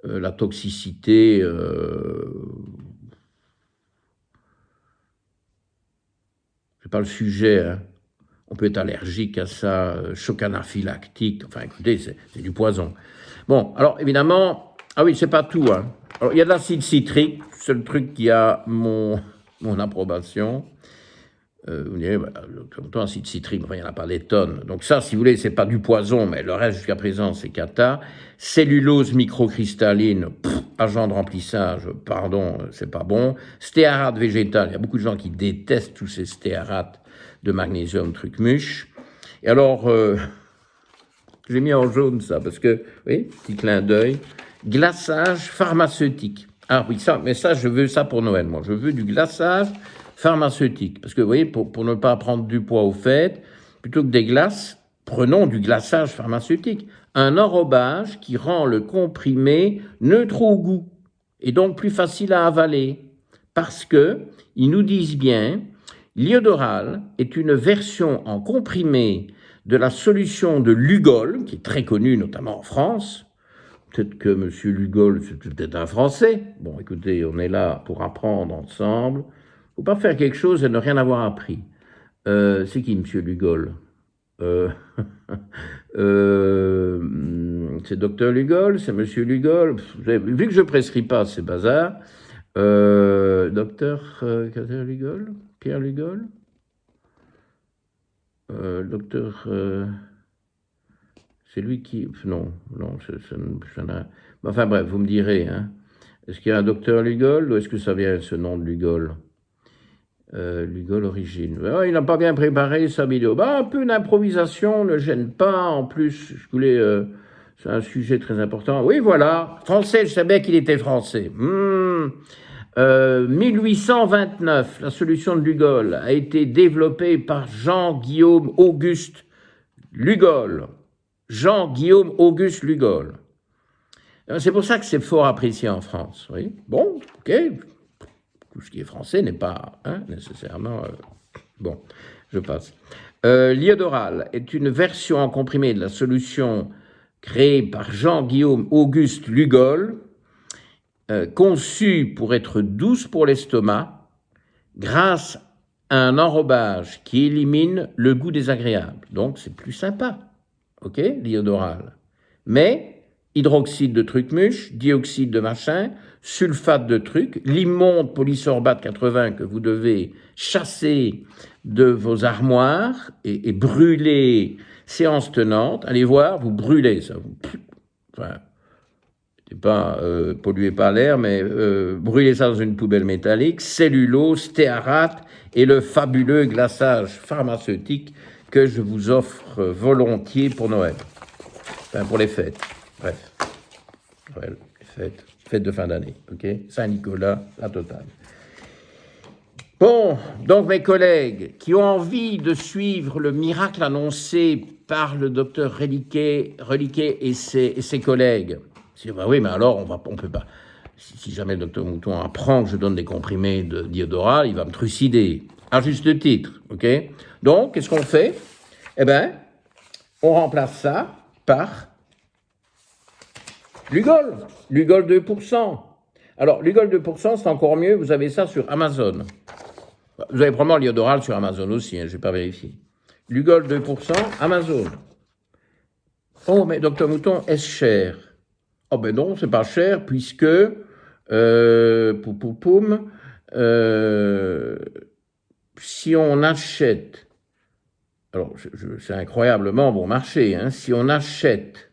la toxicité. C'est pas le sujet, hein. On peut être allergique à ça, choc anaphylactique, enfin écoutez, c'est du poison. Bon, alors évidemment, ah oui, c'est pas tout, hein. Alors, il y a de l'acide citrique, c'est le truc qui a mon approbation. Vous direz, comme toi, acide citrique, enfin, il n'y en a pas des tonnes. Donc ça, si vous voulez, c'est pas du poison, mais le reste jusqu'à présent, c'est cata. Cellulose microcristalline, agent de remplissage, pardon, c'est pas bon. Stéarate végétal, il y a beaucoup de gens qui détestent tous ces stéarates de magnésium, truc muche. Et alors, j'ai mis en jaune ça, parce que, oui, petit clin d'œil, glaçage pharmaceutique. Ah oui, ça, mais ça, je veux ça pour Noël, moi. Je veux du glaçage pharmaceutique. Parce que, vous voyez, pour ne pas prendre du poids au fait, plutôt que des glaces, prenons du glaçage pharmaceutique. Un enrobage qui rend le comprimé neutre au goût et donc plus facile à avaler. Parce que, ils nous disent bien, l'iodoral est une version en comprimé de la solution de Lugol, qui est très connue notamment en France. Peut-être que M. Lugol, c'est peut-être un Français. Bon, écoutez, on est là pour apprendre ensemble. Il ne faut pas faire quelque chose et ne rien avoir appris. C'est qui, M. Lugol? C'est Dr Lugol, c'est M. Lugol. Vu que je ne prescris pas ces bazars, Dr Lugol, Pierre Lugol, Docteur... c'est lui qui... Non, enfin bref, vous me direz, hein. Est-ce qu'il y a un docteur Lugol ou est-ce que ça vient ce nom de Lugol? Lugol origine. Ah, il n'a pas bien préparé sa vidéo. Un peu d'improvisation ne gêne pas. En plus, je voulais... c'est un sujet très important. Oui, voilà. Français, je savais qu'il était français. 1829, la solution de Lugol a été développée par Jean-Guillaume Auguste Lugol. Jean-Guillaume Auguste Lugol. C'est pour ça que c'est fort apprécié en France. Oui. Bon, ok. Tout ce qui est français n'est pas nécessairement... Bon, je passe. L'iodoral est une version en comprimé de la solution créée par Jean-Guillaume Auguste Lugol, conçue pour être douce pour l'estomac, grâce à un enrobage qui élimine le goût désagréable. Donc, c'est plus sympa. OK, l'iodoral. Mais, hydroxyde de truc muche, dioxyde de machin, sulfate de trucs, l'immonde polysorbate 80 que vous devez chasser de vos armoires et brûler séance tenante. Allez voir, vous brûlez ça. Enfin, pas polluez pas l'air, mais brûlez ça dans une poubelle métallique, cellulose, stéarate et le fabuleux glaçage pharmaceutique que je vous offre volontiers pour Noël. Enfin, pour les fêtes. Bref. Noël, les fêtes de fin d'année. OK? Saint-Nicolas, la totale. Bon, donc mes collègues qui ont envie de suivre le miracle annoncé par le docteur Reliquet et ses collègues, bah oui, mais alors on peut pas. Si jamais le docteur Mouton apprend que je donne des comprimés d'iodoral, il va me trucider, à juste titre, ok? Donc, qu'est-ce qu'on fait? Eh bien, on remplace ça par Lugol 2%. Alors, Lugol 2%, c'est encore mieux, vous avez ça sur Amazon. Vous avez probablement l'iodoral sur Amazon aussi, je n'ai pas vérifié. Lugol 2%, Amazon. Oh, mais docteur Mouton, est-ce cher? Oh ben non, c'est pas cher, puisque, si on achète, alors c'est incroyablement bon marché, hein, si on achète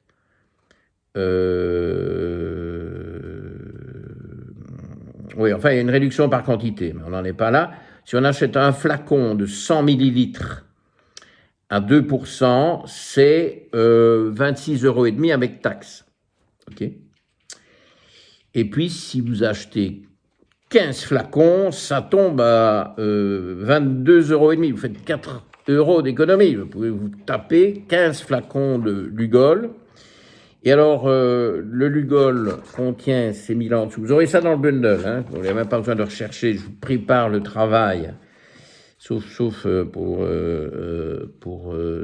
oui, enfin, il y a une réduction par quantité, mais on n'en est pas là. Si on achète un flacon de 100 millilitres à 2%, c'est 26,5 € avec taxe. OK? Et puis, si vous achetez 15 flacons, ça tombe à 22,5 €. Vous faites 4 € d'économie. Vous pouvez vous taper 15 flacons de Lugol. Et alors, le Lugol contient ces 1000 en dessous. Vous aurez ça dans le bundle. Hein. Vous n'avez même pas besoin de rechercher. Je vous prépare le travail. Sauf pour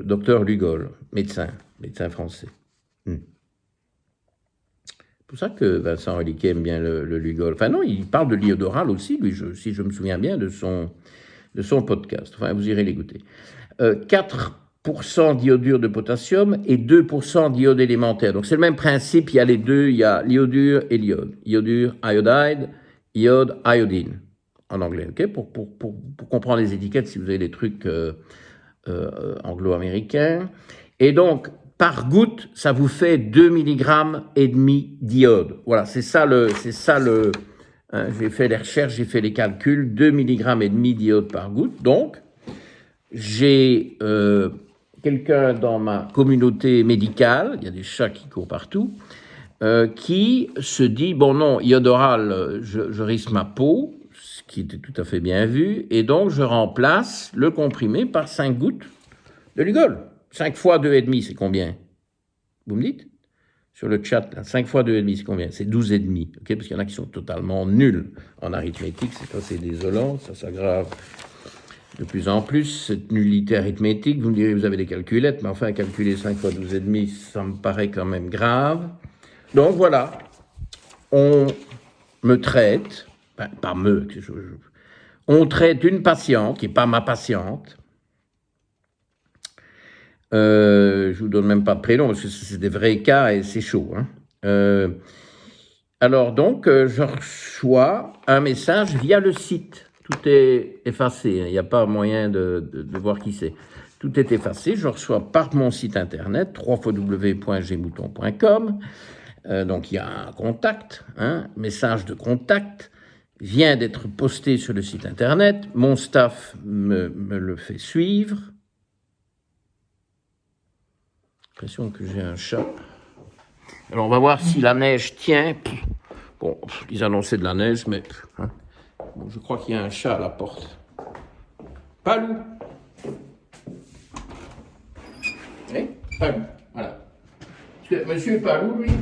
docteur Lugol, médecin français. C'est pour ça que Vincent Reliquet aime bien le Lugol. Enfin non, il parle de l'iodoral aussi, lui, si je me souviens bien de son podcast. Enfin, vous irez l'écouter. 4% d'iodure de potassium et 2% d'iode élémentaire. Donc c'est le même principe, il y a les deux, il y a l'iodure et l'iode. Iodure, iodide, iode, iodine, en anglais, ok? Pour comprendre les étiquettes, si vous avez des trucs anglo-américains. Et donc, par goutte, ça vous fait 2,5 mg d'iode. Voilà, c'est ça le hein, j'ai fait les recherches, j'ai fait les calculs, 2,5 mg d'iode par goutte. Donc, j'ai quelqu'un dans ma communauté médicale, il y a des chats qui courent partout, qui se dit, bon non, iodoral, je risque ma peau, ce qui était tout à fait bien vu, et donc je remplace le comprimé par 5 gouttes de Lugol. 5 fois 2,5, c'est combien? Vous me dites? Sur le chat, là, 5 fois 2,5, c'est combien? C'est 12,5, ok? Parce qu'il y en a qui sont totalement nuls en arithmétique, c'est assez désolant, ça s'aggrave de plus en plus, cette nullité arithmétique. Vous me direz, vous avez des calculettes, mais enfin, calculer 5 fois 12,5, ça me paraît quand même grave. Donc voilà, on me traite, on traite une patiente, qui n'est pas ma patiente. Je vous donne même pas de prénom, parce que c'est des vrais cas et c'est chaud. Hein. Alors donc, je reçois un message via le site. Tout est effacé, il n'y a pas moyen de voir qui c'est. Tout est effacé, je reçois par mon site internet, www.gmouton.com. Donc il y a un contact, message de contact, vient d'être posté sur le site internet, mon staff me le fait suivre. J'ai l'impression que j'ai un chat. Alors on va voir si la neige tient. Bon, ils annonçaient de la neige, mais bon, je crois qu'il y a un chat à la porte. Palou. Oui, Palou, voilà. Parce que monsieur Palou, lui, ne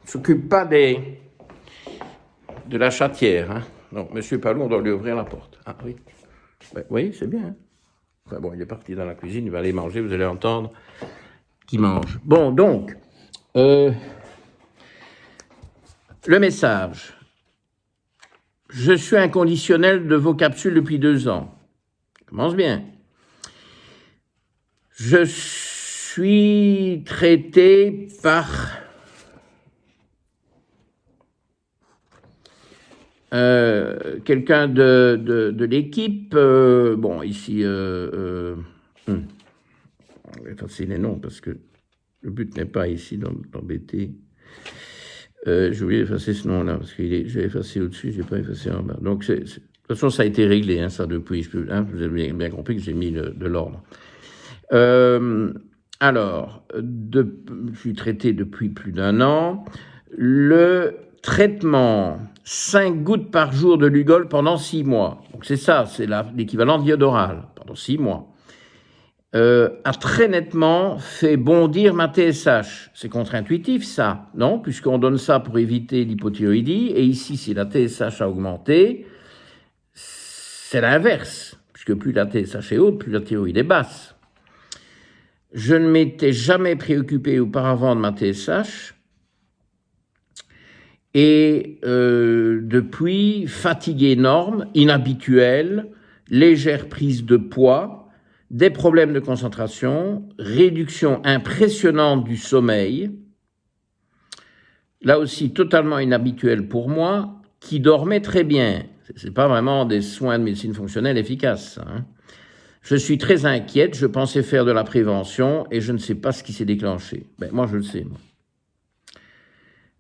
s'occupe pas de la chatière. Hein. Donc, monsieur Palou, on doit lui ouvrir la porte. Ah oui. Ben, oui, c'est bien. Hein. Enfin, bon, il est parti dans la cuisine, il va aller manger, vous allez entendre qu'il mange. Bon, donc, le message. Je suis inconditionnel de vos capsules depuis 2 ans. Commence bien. Je suis traité par quelqu'un de l'équipe, bon, ici, je vais effacer les noms parce que le but n'est pas ici d'embêter. J'ai oublié d'effacer ce nom-là parce que j'ai effacé au-dessus, j'ai pas effacé en bas. Donc, de toute façon, ça a été réglé, hein, ça depuis. Vous avez bien compris que j'ai mis de l'ordre. Alors, je suis traité depuis plus d'1 an. Le traitement, 5 gouttes par jour de Lugol pendant 6 mois. Donc c'est ça, c'est l'équivalent d'iodorale pendant 6 mois. A très nettement fait bondir ma TSH. C'est contre-intuitif ça, non? Puisqu'on donne ça pour éviter l'hypothyroïdie, et ici, si la TSH a augmenté, c'est l'inverse, puisque plus la TSH est haute, plus la thyroïde est basse. Je ne m'étais jamais préoccupé auparavant de ma TSH, et depuis, fatigue énorme, inhabituelle, légère prise de poids, des problèmes de concentration, réduction impressionnante du sommeil, là aussi totalement inhabituel pour moi, qui dormait très bien. Ce n'est pas vraiment des soins de médecine fonctionnelle efficaces. Hein. Je suis très inquiète, je pensais faire de la prévention et je ne sais pas ce qui s'est déclenché. Ben, moi, je le sais. Moi.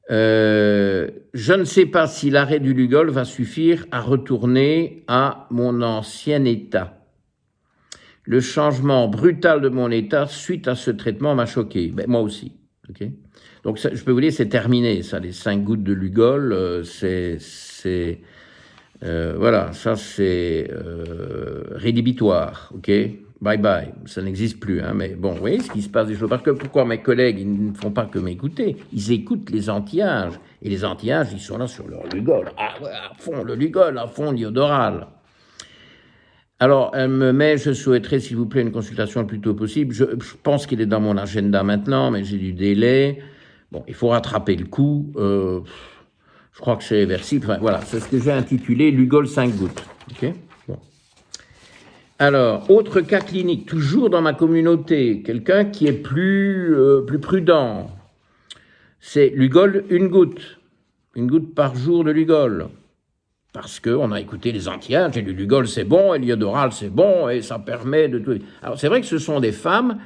Je ne sais pas si l'arrêt du Lugol va suffire à retourner à mon ancien état. Le changement brutal de mon état suite à ce traitement m'a choqué. Ben, moi aussi. Okay, donc, ça, je peux vous dire, c'est terminé, ça, les 5 gouttes de Lugol, voilà, ça, c'est rédhibitoire, ok? Bye bye, ça n'existe plus, hein, mais bon, vous voyez ce qui se passe des choses. Parce que pourquoi mes collègues, ils ne font pas que m'écouter, ils écoutent les anti-âges, et les anti-âges, ils sont là sur leur Lugol. Ah ouais, à fond le Lugol, à fond l'iodoral. Alors, elle me met, je souhaiterais, s'il vous plaît, une consultation le plus tôt possible. Je pense qu'il est dans mon agenda maintenant, mais j'ai du délai. Bon, il faut rattraper le coup. Je crois que c'est réversible. Enfin, voilà, c'est ce que j'ai intitulé Lugol 5 gouttes. Okay, bon. Alors, autre cas clinique, toujours dans ma communauté, quelqu'un qui est plus prudent. C'est Lugol 1 goutte. 1 goutte par jour de Lugol. Parce qu'on a écouté les anti-âges, et le Lugol c'est bon, et l'iodoral c'est bon, et ça permet de tout. Alors c'est vrai que ce sont des femmes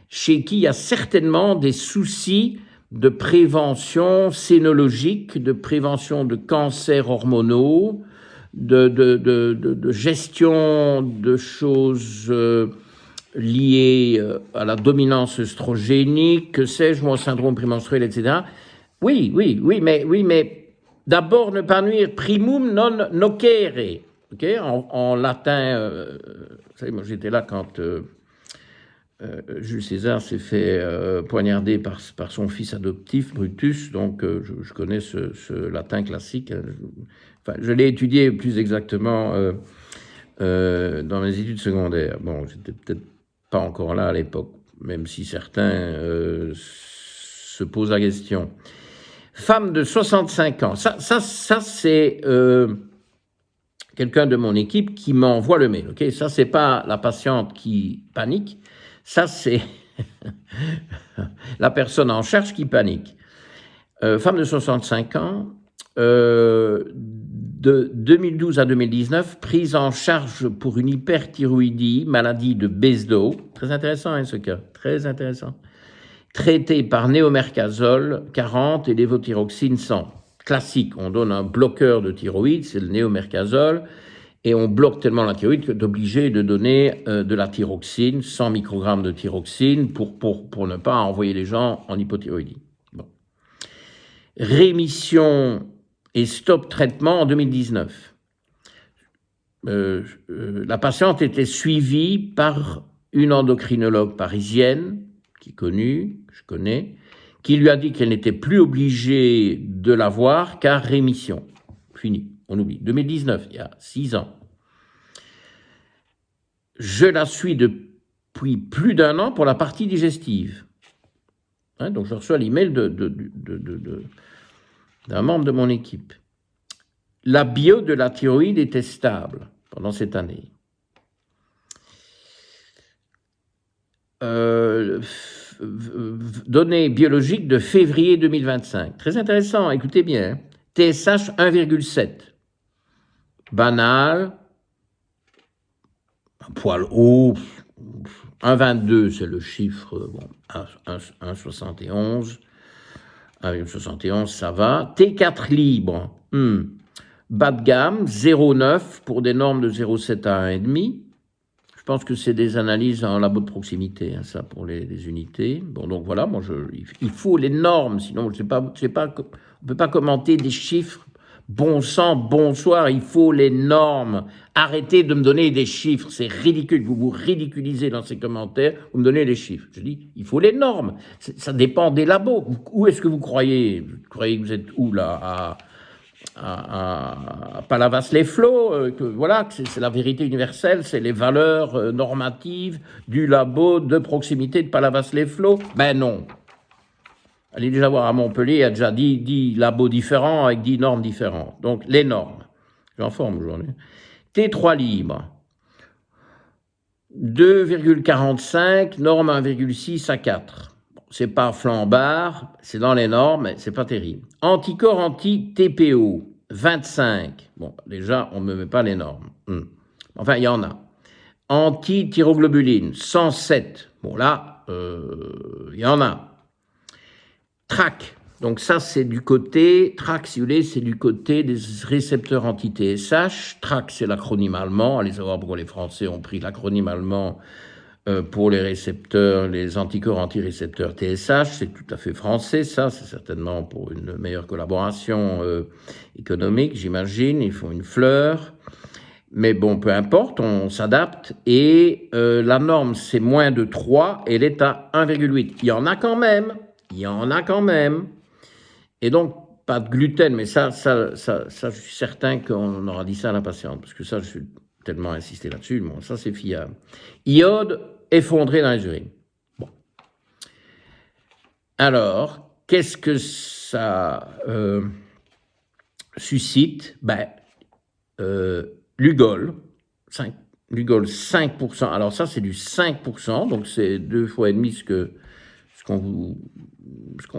chez qui il y a certainement des soucis de prévention scénologique, de prévention de cancers hormonaux, de gestion de choses liées à la dominance œstrogénique, que sais-je, au syndrome prémenstruel, etc. Oui, mais d'abord, ne pas nuire primum non nocere. Okay? En latin, vous savez, moi j'étais là quand Jules César s'est fait poignarder par son fils adoptif, Brutus, donc je connais ce latin classique. Je l'ai étudié plus exactement dans mes études secondaires. Bon, j'étais peut-être pas encore là à l'époque, même si certains se posent la question. Femme de 65 ans, ça c'est quelqu'un de mon équipe qui m'envoie le mail. Okay, ça, c'est pas la patiente qui panique, ça, c'est la personne en charge qui panique. Femme de 65 ans, de 2012 à 2019, prise en charge pour une hyperthyroïdie, maladie de Basedow. Très intéressant, hein, ce cas, très intéressant. Traité par néomercazole 40 et lévothyroxine 100. Classique, on donne un bloqueur de thyroïde, c'est le néomercazole, et on bloque tellement la thyroïde que d'obligé de donner de la thyroxine, 100 microgrammes de thyroxine, pour ne pas envoyer les gens en hypothyroïdie. Bon. Rémission et stop traitement en 2019. La patiente était suivie par une endocrinologue parisienne, qui est connue, que je connais, qui lui a dit qu'elle n'était plus obligée de la voir car rémission. Fini, on oublie. 2019, il y a 6 ans. Je la suis depuis plus d'1 an pour la partie digestive. Hein, donc je reçois l'email d'un membre de mon équipe. La bio de la thyroïde était stable pendant cette année. Données biologiques de février 2025. Très intéressant, écoutez bien. TSH 1,7. banal, un poil haut, 1,22 c'est le chiffre, bon, 1,71, 1,71 ça va. T4 libre, bas de gamme, 0,9 pour des normes de 0,7 à 1,5. Je pense que c'est des analyses en labo de proximité, hein, ça, pour les unités. Bon, donc voilà, moi, il faut les normes, sinon, on ne peut pas commenter des chiffres. Bon sang, bonsoir, il faut les normes. Arrêtez de me donner des chiffres, c'est ridicule. Vous vous ridiculisez dans ces commentaires, vous me donnez les chiffres. Je dis, il faut les normes. Ça dépend des labos. Où est-ce que vous croyez? Vous croyez que vous êtes où, là? À Palavas-les-Flots, voilà, c'est la vérité universelle, c'est les valeurs normatives du labo de proximité de Palavas-les-Flots. Ben non. Allez déjà voir à Montpellier, il y a déjà 10 labos différents avec 10 normes différentes. Donc, les normes. J'en forme aujourd'hui. T3 libre. 2,45, norme 1,6 à 4. C'est pas flambard, c'est dans les normes, mais c'est pas terrible. Anticorps anti-TPO, 25. Bon, déjà, on ne me met pas les normes. Enfin, il y en a. Anti-thyroglobuline, 107. Bon, là, il y en a. TRAC. Donc ça, c'est du côté, TRAC, si vous voulez, c'est du côté des récepteurs anti-TSH. TRAC, c'est l'acronyme allemand. Allez savoir pourquoi les Français ont pris l'acronyme allemand pour les récepteurs, les anticorps anti-récepteurs TSH. C'est tout à fait français, ça. C'est certainement pour une meilleure collaboration économique, j'imagine. Ils font une fleur. Mais bon, peu importe, on s'adapte. Et la norme, c'est moins de 3, et elle est à 1,8. Il y en a quand même. Et donc, pas de gluten, mais ça je suis certain qu'on aura dit ça à la patiente, parce que ça, je suis tellement insisté là-dessus, bon, ça c'est fiable. Iode effondré dans les urines. Bon. Alors, qu'est-ce que ça suscite? Lugol, Lugol 5%. Alors ça, c'est du 5%, donc c'est 2 fois et demi ce qu'on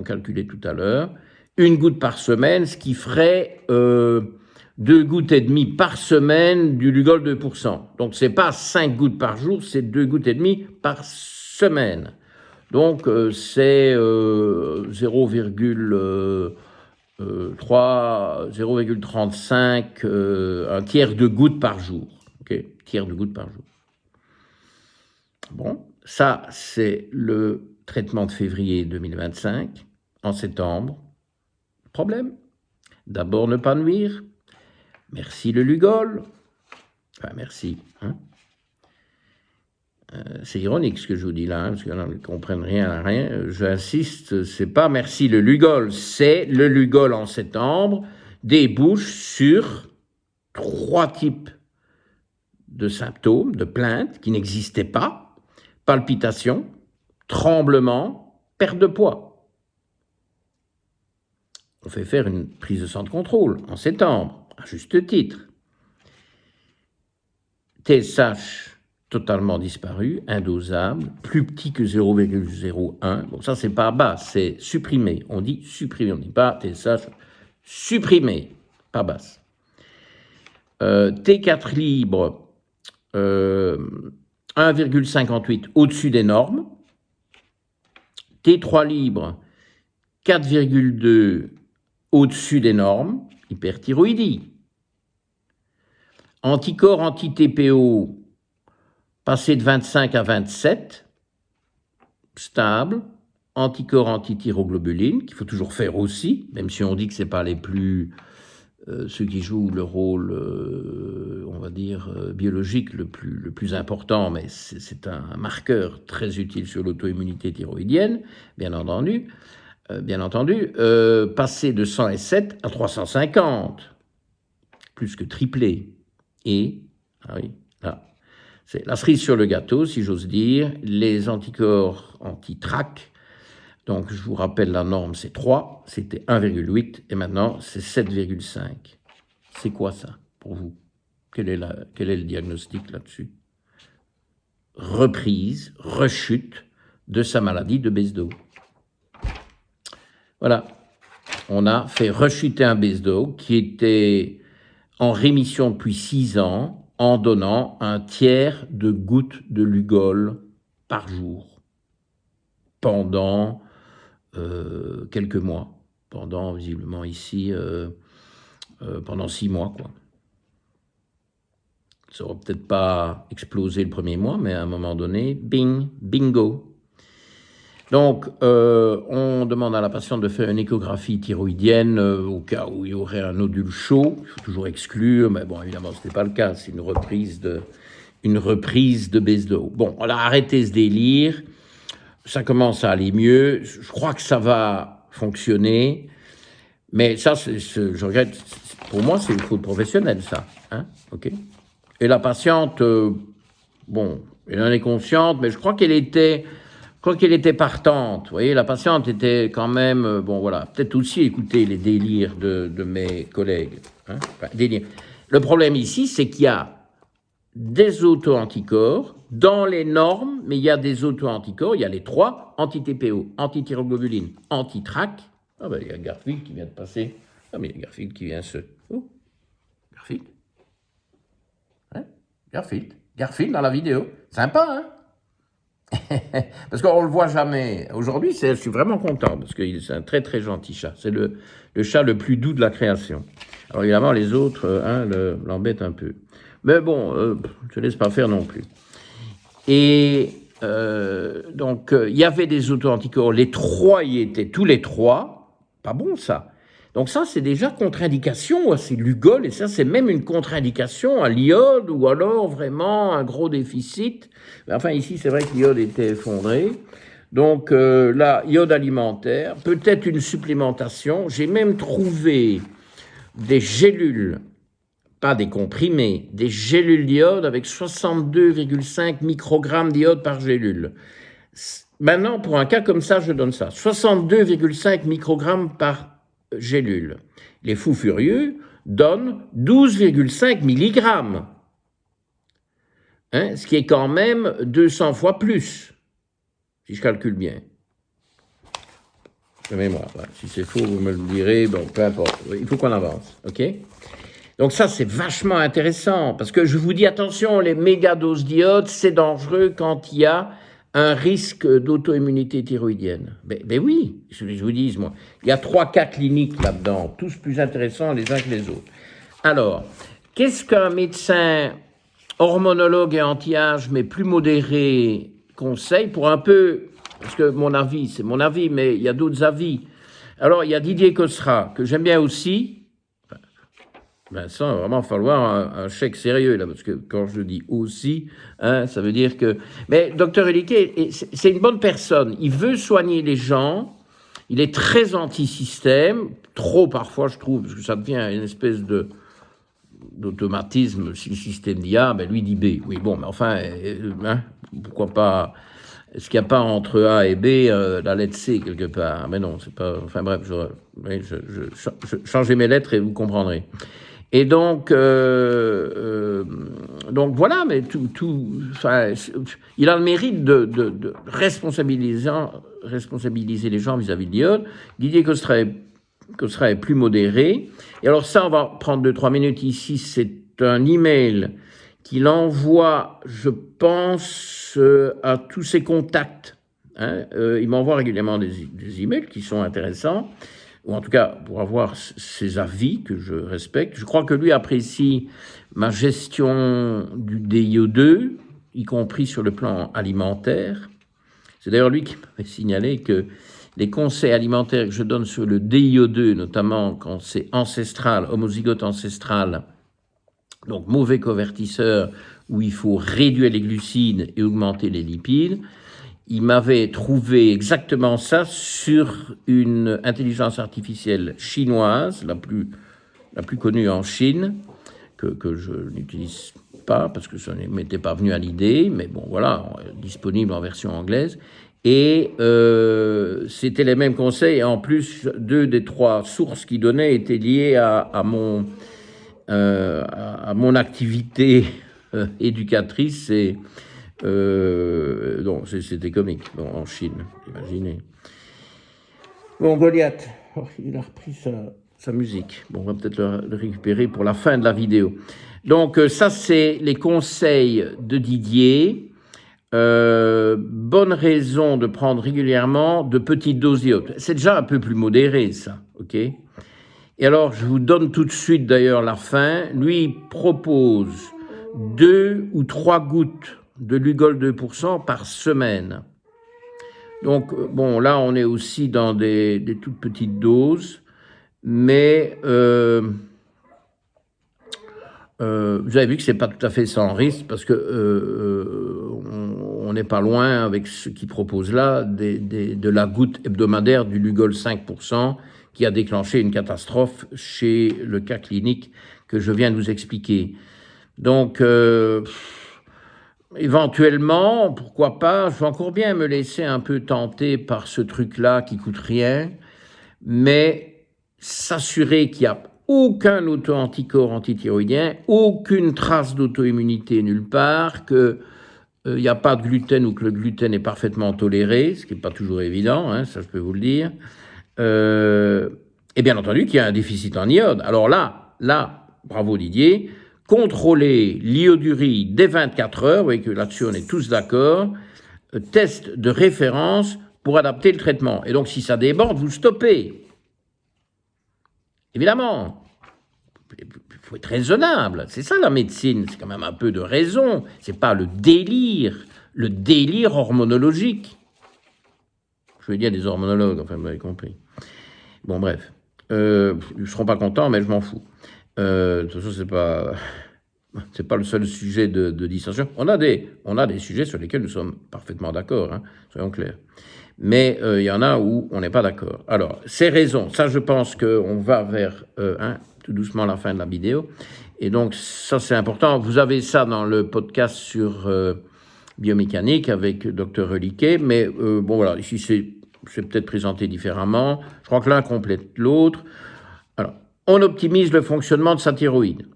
calculait tout à l'heure. 1 goutte par semaine, ce qui ferait 2 gouttes et demie par semaine du Lugol 2%. Donc c'est pas 5 gouttes par jour, c'est 2 gouttes et demie par semaine. Donc c'est 0,35, un tiers de goutte par jour. Okay, tiers de goutte par jour. Bon, ça c'est le traitement de février 2025. En septembre, problème. D'abord, ne pas nuire. Merci le Lugol. Enfin, merci. Hein. C'est ironique ce que je vous dis là, hein, parce qu'ils ne comprennent rien à rien. J'insiste, c'est pas merci le Lugol, c'est le Lugol en septembre débouche sur 3 types de symptômes, de plaintes qui n'existaient pas. Palpitations, tremblements, perte de poids. On fait faire une prise de sang de contrôle en septembre, à juste titre. TSH totalement disparu, indosable, plus petit que 0,01. Bon, ça, c'est pas basse, c'est supprimé. On dit supprimé, on ne dit pas TSH supprimé, pas basse. T4 libre, 1,58 au-dessus des normes. T3 libre, 4,2 au-dessus des normes, hyperthyroïdie. Anticorps anti-TPO, passé de 25 à 27, stable. Anticorps anti-thyroglobuline, qu'il faut toujours faire aussi, même si on dit que ce n'est pas les plus... ceux qui jouent le rôle, on va dire, biologique le plus important, mais c'est un marqueur très utile sur l'auto-immunité thyroïdienne, bien entendu. Passer de 107 à 350, plus que triplé. Et, ah oui, là, c'est la cerise sur le gâteau, si j'ose dire, les anticorps anti-TRAC. Donc, je vous rappelle, la norme, c'est 3, c'était 1,8, et maintenant, c'est 7,5. C'est quoi ça, pour vous? Quel est le diagnostic là-dessus? Reprise, rechute de sa maladie de Basedow. Voilà, on a fait rechuter un Basedow qui était en rémission depuis 6 ans en donnant un tiers de gouttes de Lugol par jour pendant quelques mois, pendant visiblement ici, pendant 6 mois, quoi. Ça n'aura peut-être pas explosé le premier mois, mais à un moment donné, bing, bingo. Donc, on demande à la patiente de faire une échographie thyroïdienne au cas où il y aurait un nodule chaud. Il faut toujours exclure, mais bon, évidemment, ce n'était pas le cas. C'est une reprise de baisse de haut. Bon, on a arrêté ce délire. Ça commence à aller mieux. Je crois que ça va fonctionner. Mais ça, je regrette. Pour moi, c'est une faute professionnelle, ça. Hein, OK. Et la patiente, bon, elle en est consciente, mais je crois qu'elle était partante. Vous voyez, la patiente était quand même, bon voilà, peut-être aussi écouter les délires de mes collègues. Hein, enfin, délire. Le problème ici, c'est qu'il y a des auto-anticorps dans les normes, mais il y a des auto-anticorps, il y a les 3, anti-TPO, anti-thyroglobuline, anti-TRAC. Ah ben, il y a Garfield qui vient de passer. Ah mais il y a Garfield qui vient se... Oh, Garfield. Hein, Garfield dans la vidéo. Sympa, hein? Parce qu'on ne le voit jamais. Aujourd'hui, je suis vraiment content, parce que c'est un très très gentil chat. C'est le chat le plus doux de la création. Alors évidemment, les autres l'embêtent un peu. Mais bon, je ne laisse pas faire non plus. Et donc, il y avait des auto-anticorps. Les 3 y étaient, tous les 3. Pas bon, ça. Donc ça, c'est déjà contre-indication, c'est Lugol, et ça, c'est même une contre-indication à l'iode, ou alors vraiment un gros déficit. Enfin, ici, c'est vrai que l'iode était effondré. Donc là, iode alimentaire, peut-être une supplémentation. J'ai même trouvé des gélules, pas des comprimés, des gélules d'iode avec 62,5 microgrammes d'iode par gélule. Maintenant, pour un cas comme ça, je donne ça. 62,5 microgrammes par gélule. Les fous furieux donnent 12,5 milligrammes. Hein, ce qui est quand même 200 fois plus, si je calcule bien. De mémoire. Si c'est faux, vous me le direz. Bon, peu importe. Il faut qu'on avance. OK? Donc ça, c'est vachement intéressant. Parce que je vous dis, attention, les méga-doses d'iode, c'est dangereux quand il y a un risque d'auto-immunité thyroïdienne. Ben oui, je vous dis, moi. Il y a 3 cas cliniques là-dedans, tous plus intéressants les uns que les autres. Alors, qu'est-ce qu'un médecin hormonologue et anti-âge, mais plus modéré, conseille pour un peu, parce que mon avis, c'est mon avis, mais il y a d'autres avis. Alors, il y a Didier Cosra, que j'aime bien aussi. Ben ça, il va vraiment falloir un chèque sérieux, là, parce que quand je dis aussi, hein, ça veut dire que... Mais Dr Eliquet, c'est une bonne personne. Il veut soigner les gens. Il est très anti-système. Trop, parfois, je trouve, parce que ça devient une espèce d'automatisme. Si le système dit A, ben lui dit B. Oui, bon, mais enfin, hein, pourquoi pas... Est-ce qu'il n'y a pas entre A et B la lettre C quelque part? Mais non, c'est pas... Enfin bref, je changez mes lettres et vous comprendrez. Et donc voilà, mais enfin, il a le mérite de responsabiliser les gens vis-à-vis de l'iode. Didier Costra est plus modéré. Et alors ça, on va prendre 2-3 minutes ici. C'est un email qu'il envoie, je pense, à tous ses contacts. Hein. Il m'envoie régulièrement des emails qui sont intéressants, ou en tout cas pour avoir ses avis que je respecte. Je crois que lui apprécie ma gestion du DIO2, y compris sur le plan alimentaire. C'est d'ailleurs lui qui m'avait signalé que les conseils alimentaires que je donne sur le DIO2, notamment quand c'est ancestral, homozygote ancestral, donc mauvais convertisseur, où il faut réduire les glucides et augmenter les lipides, il m'avait trouvé exactement ça sur une intelligence artificielle chinoise, la plus connue en Chine, que je n'utilise pas parce que ça ne m'était pas venu à l'idée, mais bon voilà, disponible en version anglaise. Et c'était les mêmes conseils. En plus, 2 des 3 sources qu'il donnait étaient liées à mon activité éducatrice. Et donc c'était comique, bon, en Chine, imaginez. Bon, Goliath, il a repris sa musique. Bon, on va peut-être le récupérer pour la fin de la vidéo. Donc, ça, c'est les conseils de Didier. Bonne raison de prendre régulièrement de petites doses d'iode. C'est déjà un peu plus modéré, ça, ok? Et alors, je vous donne tout de suite, d'ailleurs, la fin. Lui, il propose 2 ou 3 gouttes de Lugol 2% par semaine. Donc, bon, là, on est aussi dans des toutes petites doses, mais vous avez vu que c'est pas tout à fait sans risque, parce que on n'est pas loin, avec ce qu'il propose là, de la goutte hebdomadaire du Lugol 5%, qui a déclenché une catastrophe chez le cas clinique que je viens de vous expliquer. Donc, éventuellement, pourquoi pas, je vais encore bien me laisser un peu tenter par ce truc-là qui coûte rien, mais s'assurer qu'il n'y a aucun auto-anticorps antithyroïdien, aucune trace d'auto-immunité nulle part, qu'il n'y a pas de gluten ou que le gluten est parfaitement toléré, ce qui n'est pas toujours évident, hein, ça je peux vous le dire, et bien entendu qu'il y a un déficit en iode. Alors là, bravo Didier, contrôler l'iodurie dès 24 heures, vous voyez que là-dessus on est tous d'accord, test de référence pour adapter le traitement. Et donc si ça déborde, vous stoppez. Évidemment, il faut être raisonnable, c'est ça la médecine, c'est quand même un peu de raison, c'est pas le délire hormonologique. Je veux dire des hormonologues, enfin vous avez compris. Bon bref, ils ne seront pas contents, mais je m'en fous. De toute façon, c'est pas le seul sujet de dissension. On a des sujets sur lesquels nous sommes parfaitement d'accord, hein, soyons clairs. Mais il y en a où on n'est pas d'accord. Alors, ces raisons, ça je pense qu'on va vers tout doucement la fin de la vidéo. Et donc, ça c'est important. Vous avez ça dans le podcast sur biomécanique avec Dr Reliquet. Mais bon voilà, ici c'est peut-être présenté différemment. Je crois que l'un complète l'autre. Alors, on optimise le fonctionnement de sa thyroïde.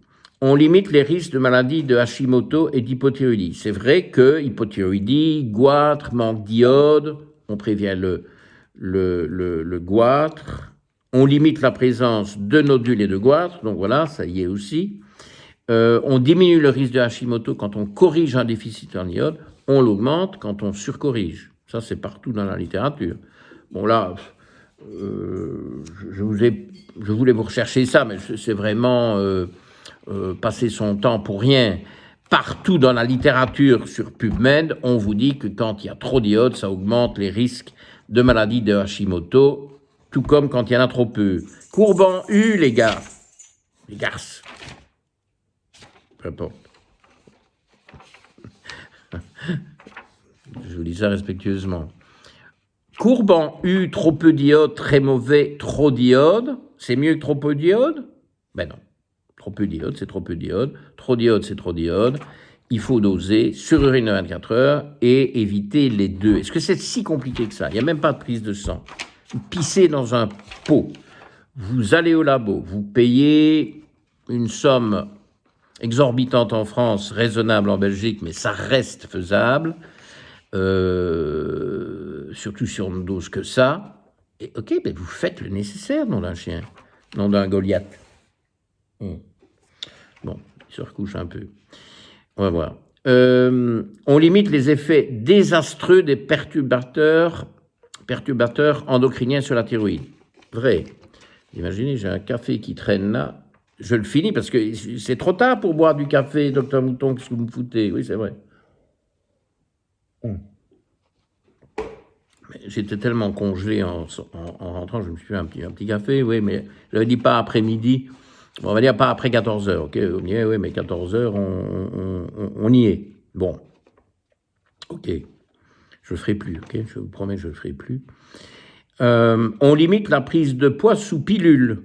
On limite les risques de maladies de Hashimoto et d'hypothyroïdie. C'est vrai que hypothyroïdie, goitre, manque d'iode, on prévient le goitre. On limite la présence de nodules et de goitre, donc voilà, ça y est aussi. On diminue le risque de Hashimoto quand on corrige un déficit en iode. On l'augmente quand on surcorrige. Ça, c'est partout dans la littérature. Bon, là, je voulais vous rechercher ça, mais c'est vraiment passer son temps pour rien. Partout dans la littérature sur PubMed, on vous dit que quand il y a trop d'iode, ça augmente les risques de maladie de Hashimoto, tout comme quand il y en a trop peu. Courban U, les gars. Les garces. Peu importe. Je vous dis ça respectueusement. Courban U, trop peu d'iode, très mauvais, trop d'iode. C'est mieux que trop peu d'iode? Ben non. Trop peu d'iode, c'est trop peu d'iode. Trop d'iode, c'est trop d'iode. Il faut doser sur urine de 24 heures et éviter les deux. Est-ce que c'est si compliqué que ça? Il n'y a même pas de prise de sang. Vous pissez dans un pot. Vous allez au labo. Vous payez une somme exorbitante en France, raisonnable en Belgique, mais ça reste faisable. Surtout si on ne dose que ça. Et ok, mais vous faites le nécessaire, nom d'un chien, nom d'un Goliath. Bon, il se recouche un peu. On va voir. On limite les effets désastreux des perturbateurs endocriniens sur la thyroïde. Vrai. Imaginez, j'ai un café qui traîne là. Je le finis parce que c'est trop tard pour boire du café, docteur Mouton, qu'est-ce que vous me foutez? Oui, c'est vrai. J'étais tellement congelé en rentrant, je me suis fait un petit café, oui, mais je n'avais dit pas après-midi. On va dire pas après 14 heures, ok? Oui, mais 14 heures, on y est. Bon, ok, je le ferai plus, ok? Je vous promets, je le ferai plus. On limite la prise de poids sous pilule.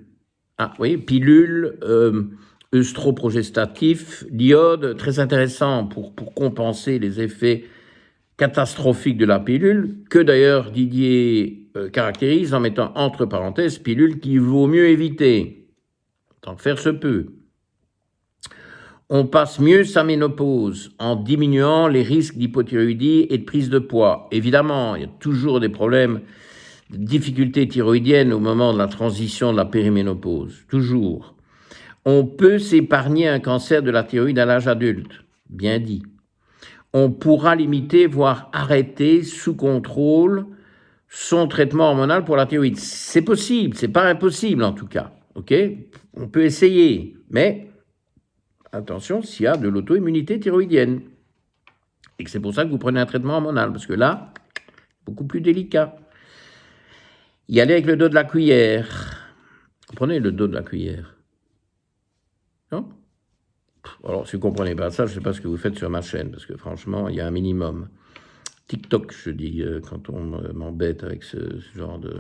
Ah oui, pilule, œstroprogestatif, l'iode, très intéressant pour compenser les effets catastrophiques de la pilule, que d'ailleurs Didier caractérise en mettant entre parenthèses pilule qu'il vaut mieux éviter. Tant que faire se peut. On passe mieux sa ménopause en diminuant les risques d'hypothyroïdie et de prise de poids. Évidemment, il y a toujours des problèmes difficultés thyroïdiennes au moment de la transition de la périménopause. Toujours. On peut s'épargner un cancer de la thyroïde à l'âge adulte. Bien dit. On pourra limiter, voire arrêter sous contrôle son traitement hormonal pour la thyroïde. C'est possible, c'est pas impossible en tout cas. Ok, on peut essayer, mais attention s'il y a de l'auto-immunité thyroïdienne et que c'est pour ça que vous prenez un traitement hormonal, parce que là, beaucoup plus délicat. Y aller avec le dos de la cuillère. Vous prenez le dos de la cuillère. Non? Alors, si vous ne comprenez pas ça, je ne sais pas ce que vous faites sur ma chaîne, parce que franchement, il y a un minimum. TikTok, je dis, quand on m'embête avec ce genre de...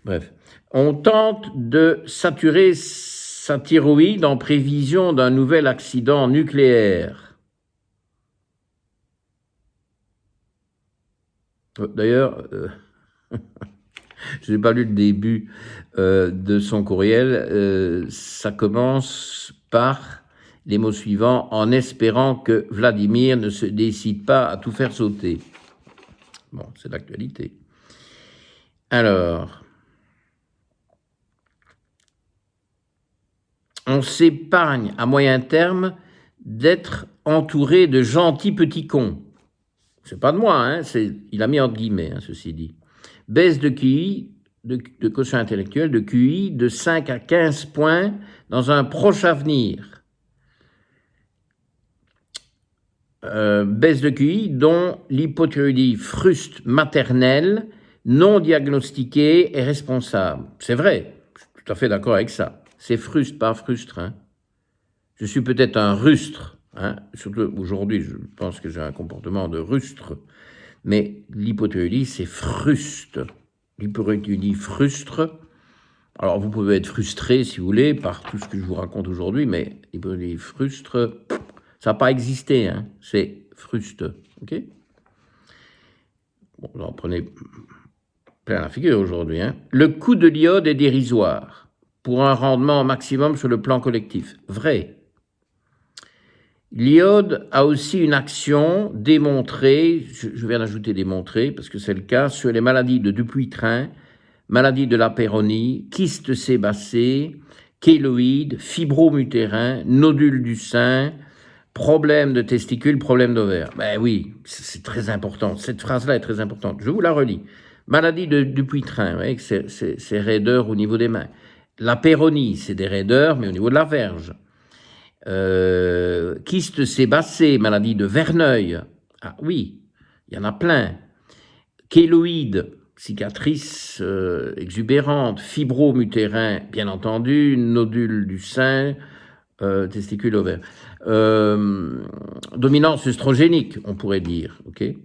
Bref. On tente de saturer sa thyroïde en prévision d'un nouvel accident nucléaire. D'ailleurs, je n'ai pas lu le début de son courriel. Ça commence par les mots suivants, en espérant que Vladimir ne se décide pas à tout faire sauter. Bon, c'est l'actualité. Alors, on s'épargne à moyen terme d'être entouré de gentils petits cons. C'est pas de moi, hein, il a mis entre guillemets, hein, ceci dit. Baisse de QI, de quotient intellectuel, de QI de 5 à 15 points dans un proche avenir. Baisse de QI dont l'hypothyroïdie fruste maternelle non diagnostiquée est responsable. C'est vrai, je suis tout à fait d'accord avec ça. C'est fruste, pas frustre. Hein. Je suis peut-être un rustre, hein. Surtout aujourd'hui, je pense que j'ai un comportement de rustre, mais l'hypothyroïdie, c'est fruste. L'hypothyroïdie frustre. Alors, vous pouvez être frustré, si vous voulez, par tout ce que je vous raconte aujourd'hui, mais l'hypothyroïdie frustre... Ça n'a pas existé, hein. C'est fruste, ok? Bon, vous en prenez plein la figure aujourd'hui, hein. Le coût de l'iode est dérisoire pour un rendement maximum sur le plan collectif. Vrai. L'iode a aussi une action démontrée, je viens d'ajouter démontrée, parce que c'est le cas, sur les maladies de Dupuytren, maladie de la péronie, kyste sébacée, kéloïde, fibromutérin, nodule du sein, problème de testicules, problème d'ovaire. Ben oui, c'est très important. Cette phrase-là est très importante. Je vous la relis. Maladie de Dupuytren, vous voyez que c'est raideur au niveau des mains. La péronie, c'est des raideurs, mais au niveau de la verge. Kyste sébacée, maladie de Verneuil. Ah oui, il y en a plein. Kéloïde, cicatrice exubérante. Fibromutérin, bien entendu. Nodule du sein, testicule ovaire. Dominance œstrogénique, on pourrait dire. Okay.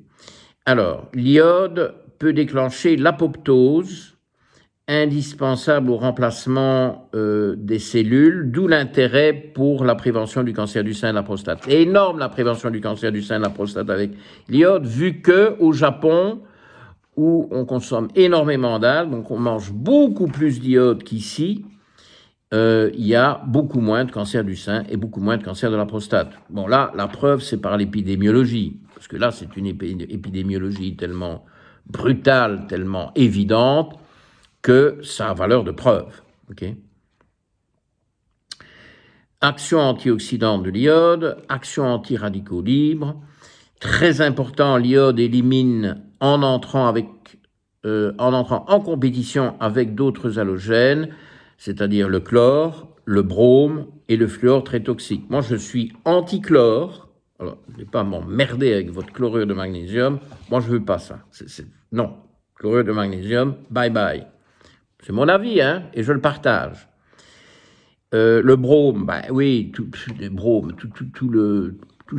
Alors, l'iode peut déclencher l'apoptose, indispensable au remplacement des cellules, d'où l'intérêt pour la prévention du cancer du sein et de la prostate. C'est énorme la prévention du cancer du sein et de la prostate avec l'iode, vu qu'au Japon, où on consomme énormément d'algues, donc on mange beaucoup plus d'iode qu'ici, il y a beaucoup moins de cancer du sein et beaucoup moins de cancer de la prostate. Bon là, la preuve, c'est par l'épidémiologie, parce que là, c'est une épidémiologie tellement brutale, tellement évidente, que ça a valeur de preuve. Okay. Action antioxydante de l'iode, action anti-radicaux libres. Très important, l'iode élimine en entrant en compétition avec d'autres halogènes, c'est-à-dire le chlore, le brome et le fluor très toxique. Moi, je suis anti-chlore. Alors, ne vais pas m'emmerder avec votre chlorure de magnésium. Moi, je ne veux pas ça. Non, chlorure de magnésium, bye bye. C'est mon avis, hein, et je le partage. Le brome, ben oui, tout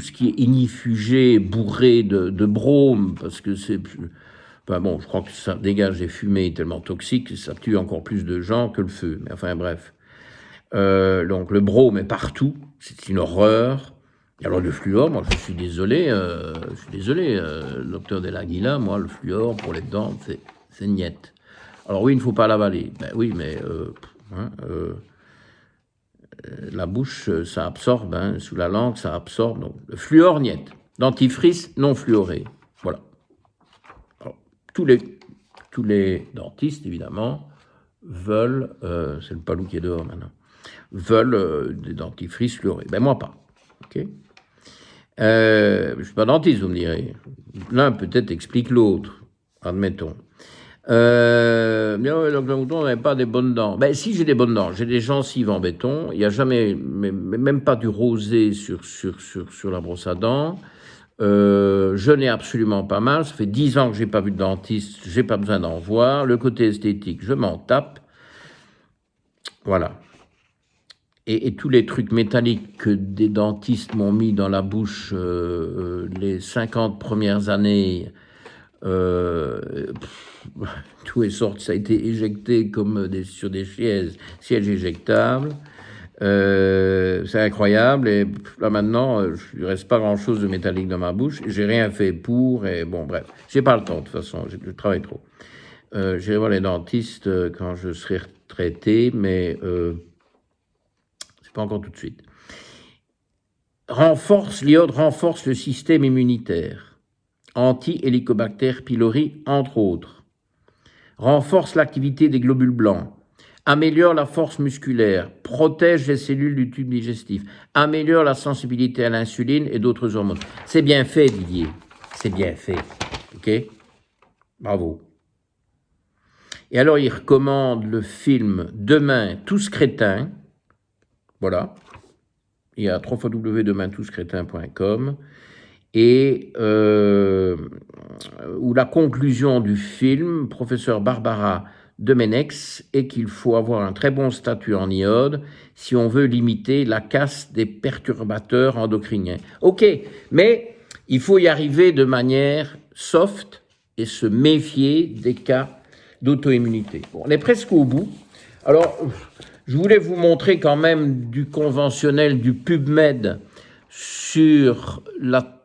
ce qui est inifugé, bourré de brome, parce que c'est... Enfin bon, je crois que ça dégage des fumées tellement toxiques que ça tue encore plus de gens que le feu. Mais enfin bref. Donc le brome est partout, c'est une horreur. Et alors le fluor, moi je suis désolé, docteur Delaguila, moi le fluor pour les dents, c'est niette. Alors oui, il ne faut pas l'avaler. Ben oui, mais la bouche, ça absorbe, hein, sous la langue, ça absorbe. Donc le fluor, niette. Dentifrice non fluoré. Voilà. Alors, tous les dentistes, évidemment, veulent, c'est le palou qui est dehors maintenant, veulent des dentifrices fluorés. Ben moi pas. Ok. Je ne suis pas dentiste, vous me direz. L'un peut-être explique l'autre, admettons. Donc le mouton n'avait pas des bonnes dents. Ben si, j'ai des bonnes dents, j'ai des gencives en béton, il n'y a jamais, même pas du rosé sur la brosse à dents. Je n'ai absolument pas mal, ça fait 10 ans que j'ai pas vu de dentiste, j'ai pas besoin d'en voir. Le côté esthétique, je m'en tape. Voilà. Et tous les trucs métalliques que des dentistes m'ont mis dans la bouche les 50 premières années, tout est sorti, ça a été éjecté comme sur des sièges éjectables. C'est incroyable. Et là maintenant, il ne reste pas grand-chose de métallique dans ma bouche. J'ai rien fait pour. Et bon, bref, j'ai pas le temps de toute façon. Je travaille trop. J'irai voir les dentistes quand je serai retraité, mais c'est pas encore tout de suite. L'iode renforce le système immunitaire. Anti-Helicobacter pylori, entre autres. Renforce l'activité des globules blancs. Améliore la force musculaire. Protège les cellules du tube digestif. Améliore la sensibilité à l'insuline et d'autres hormones. C'est bien fait, Didier. C'est bien fait. OK? Bravo. Et alors, il recommande le film Demain, tous crétins. Voilà. Il y a www.demaintouschrétins.com. Et où la conclusion du film, professeur Barbara Demenex, est qu'il faut avoir un très bon statut en iode si on veut limiter la casse des perturbateurs endocriniens. Ok, mais il faut y arriver de manière soft et se méfier des cas d'auto-immunité. Bon, on est presque au bout. Alors, je voulais vous montrer quand même du conventionnel, du PubMed sur la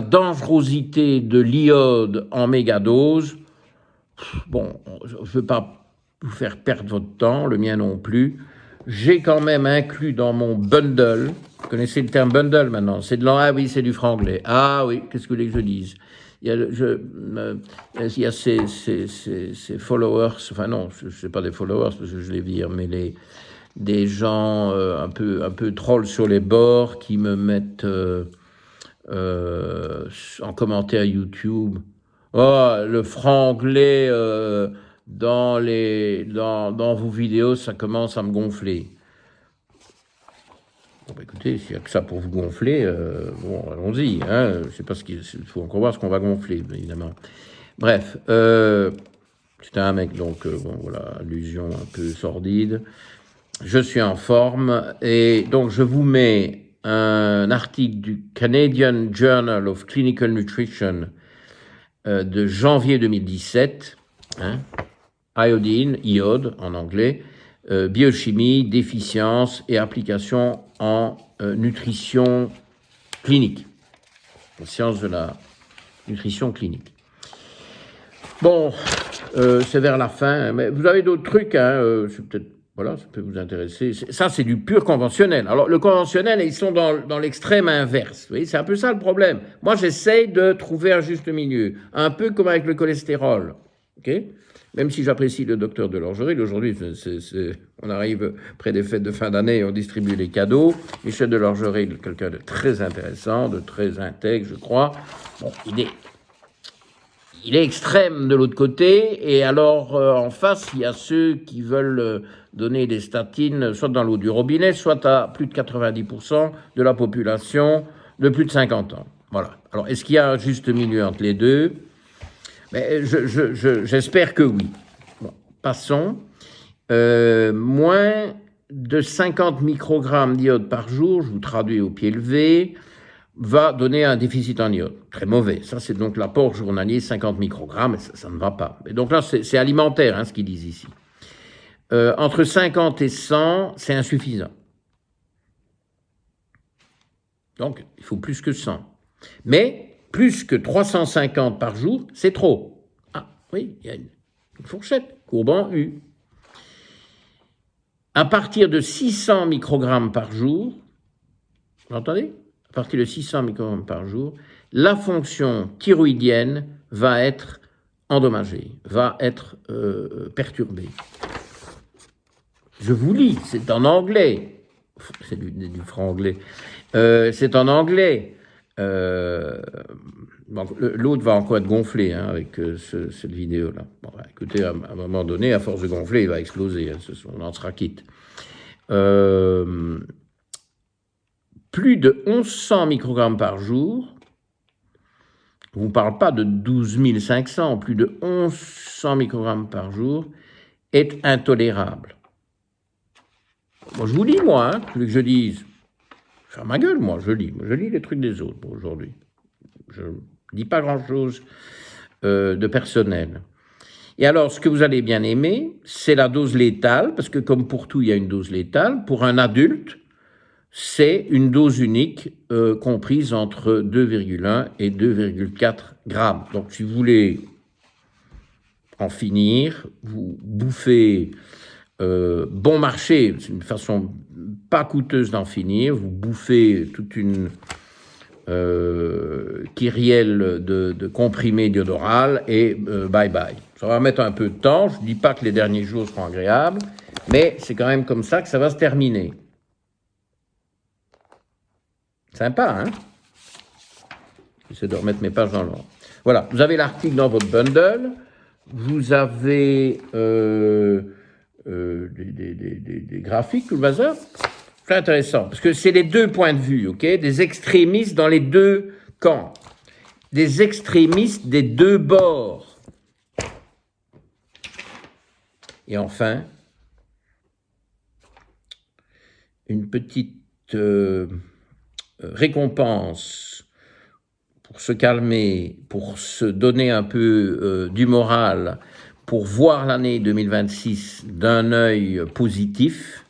dangerosité de l'iode en mégadose. Bon, je ne veux pas vous faire perdre votre temps, le mien non plus. J'ai quand même inclus dans mon bundle, vous connaissez le terme bundle maintenant, c'est ah oui, c'est du franglais. Ah oui, qu'est-ce que vous voulez que je dise? Il y a ces followers, enfin non, je ne sais pas des followers parce que je les vire, mais des gens un peu trolls sur les bords qui me mettent en commentaire YouTube. Oh, le franglais dans vos vidéos, ça commence à me gonfler. Bon, bah, écoutez, s'il n'y a que ça pour vous gonfler, bon, allons-y. Hein, je sais pas il faut encore voir ce qu'on va gonfler, évidemment. Bref, c'était un mec, donc, bon, voilà, allusion un peu sordide. Je suis en forme, et donc je vous mets un article du Canadian Journal of Clinical Nutrition de janvier 2017, hein, iode en anglais, biochimie, déficience et application en nutrition clinique, la science de la nutrition clinique. Bon, c'est vers la fin, mais vous avez d'autres trucs, hein, c'est peut-être, voilà, ça peut vous intéresser. Ça, c'est du pur conventionnel. Alors, le conventionnel, ils sont dans l'extrême inverse. Vous voyez, c'est un peu ça le problème. Moi, j'essaye de trouver un juste milieu, un peu comme avec le cholestérol, ok ? Même si j'apprécie le docteur Delorgeril, aujourd'hui, on arrive près des fêtes de fin d'année et on distribue les cadeaux. Michel Delorgeril, quelqu'un de très intéressant, de très intègre, je crois. Bon, il est extrême de l'autre côté, et alors en face, il y a ceux qui veulent donner des statines soit dans l'eau du robinet, soit à plus de 90% de la population de plus de 50 ans. Voilà. Alors, est-ce qu'il y a un juste milieu entre les deux ? Mais j'espère que oui. Bon, passons. Moins de 50 microgrammes d'iode par jour, je vous traduis au pied levé, va donner un déficit en iode. Très mauvais. Ça, c'est donc l'apport journalier, 50 microgrammes, et ça ne va pas. Et donc là, c'est alimentaire, hein, ce qu'ils disent ici. Entre 50 et 100, c'est insuffisant. Donc, il faut plus que 100. Mais, plus que 350 par jour, c'est trop. Ah, oui, il y a une fourchette, courbe en U. À partir de 600 microgrammes par jour, vous entendez ? À partir de 600 microgrammes par jour, la fonction thyroïdienne va être endommagé, va être perturbé. Je vous lis, c'est en anglais. C'est du franc-anglais. C'est en anglais. L'autre va encore être gonflé avec cette vidéo-là. Bon, écoutez, à un moment donné, à force de gonfler, il va exploser. On en sera quitte. Plus de 1100 microgrammes par jour. On ne parle pas de 12 500, plus de 1100 microgrammes par jour est intolérable. Moi, je vous dis, moi, tu veux que je dise, je ferme ma gueule, moi, je lis les trucs des autres aujourd'hui. Je ne dis pas grand-chose de personnel. Et alors, ce que vous allez bien aimer, c'est la dose létale, parce que comme pour tout, il y a une dose létale. Pour un adulte, c'est une dose unique comprise entre 2,1 et 2,4 grammes. Donc, si vous voulez en finir, vous bouffez bon marché, c'est une façon pas coûteuse d'en finir, vous bouffez toute une kyrielle de comprimés d'iodoral et bye bye. Ça va mettre un peu de temps, je ne dis pas que les derniers jours seront agréables, mais c'est quand même comme ça que ça va se terminer. Sympa, hein? J'essaie de remettre mes pages dans l'ordre. Voilà, vous avez l'article dans votre bundle, vous avez des graphiques, tout le bazar. C'est intéressant, parce que c'est les deux points de vue, ok? Des extrémistes dans les deux camps. Des extrémistes des deux bords. Et enfin, une petite récompense pour se calmer, pour se donner un peu du moral, pour voir l'année 2026 d'un œil positif,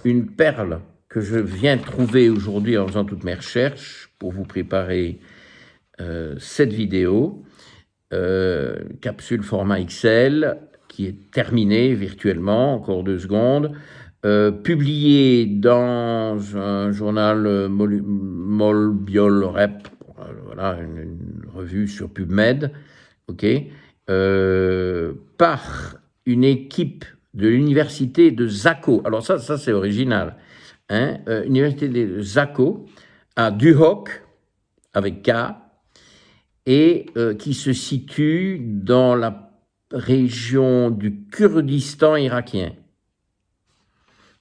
une perle que je viens de trouver aujourd'hui en faisant toutes mes recherches pour vous préparer cette vidéo, capsule format XL, qui est terminée virtuellement, encore 2 secondes, publié dans un journal MolBiolRep, voilà, une revue sur PubMed, ok, par une équipe de l'université de Zako. Alors ça c'est original, hein, université de Zako à Duhok avec K, et qui se situe dans la région du Kurdistan irakien.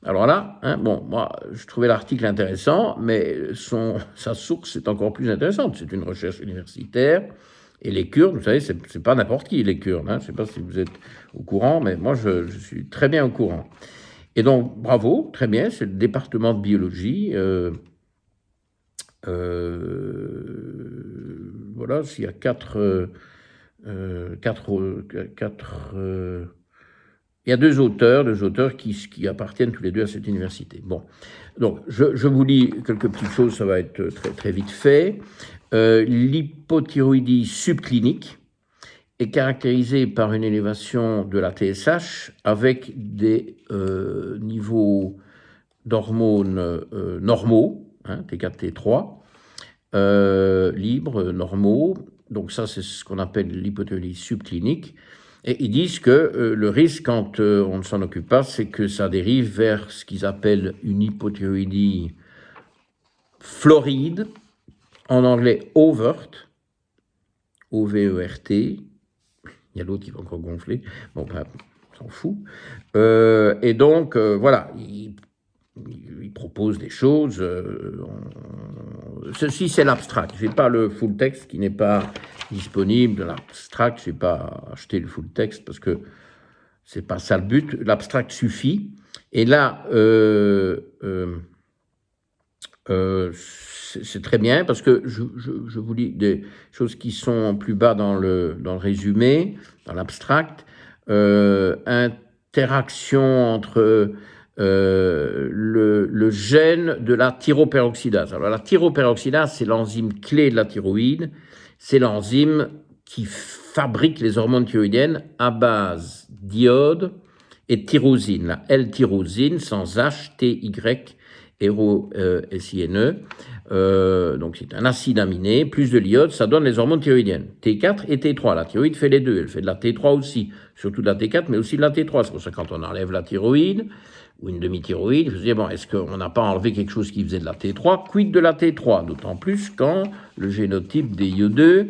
Alors là, hein, bon, moi, je trouvais l'article intéressant, mais sa source est encore plus intéressante. C'est une recherche universitaire, et les Kurdes, vous savez, c'est pas n'importe qui, les Kurdes. Hein, je ne sais pas si vous êtes au courant, mais moi, je suis très bien au courant. Et donc, bravo, très bien, c'est le département de biologie. Voilà, s'il y a il y a deux auteurs qui appartiennent tous les deux à cette université. Bon, donc je vous lis quelques petites choses, ça va être très, très vite fait. L'hypothyroïdie subclinique est caractérisée par une élévation de la TSH avec des niveaux d'hormones normaux, hein, T4, T3, libres, normaux. Donc ça, c'est ce qu'on appelle l'hypothyroïdie subclinique. Et ils disent que le risque, quand on ne s'en occupe pas, c'est que ça dérive vers ce qu'ils appellent une hypothyroïdie floride, en anglais overt, O-V-E-R-T. Il y a l'autre qui va encore gonfler. Bon, ben, on s'en fout. Et donc, voilà, ils proposent des choses. Ceci, c'est l'abstract. Je n'ai pas le full texte qui n'est pas disponible de l'abstract. Je n'ai pas acheté le full texte parce que ce n'est pas ça le but. L'abstract suffit. Et là, c'est très bien parce que je vous lis des choses qui sont plus bas dans le résumé, dans l'abstract. Interaction entre le gène de la thyroperoxydase. Alors la thyroperoxydase, c'est l'enzyme clé de la thyroïde, c'est l'enzyme qui fabrique les hormones thyroïdiennes à base d'iode et de tyrosine, la L-tyrosine sans H, T-Y, S-I-N-E. Donc c'est un acide aminé, plus de l'iode, ça donne les hormones thyroïdiennes, T4 et T3. La thyroïde fait les deux, elle fait de la T3 aussi, surtout de la T4, mais aussi de la T3. C'est pour ça que quand on enlève la thyroïde, ou une demi-thyroïde, je me dis, bon, est-ce qu'on n'a pas enlevé quelque chose qui faisait de la T3? Quid de la T3? D'autant plus quand le génotype des IO2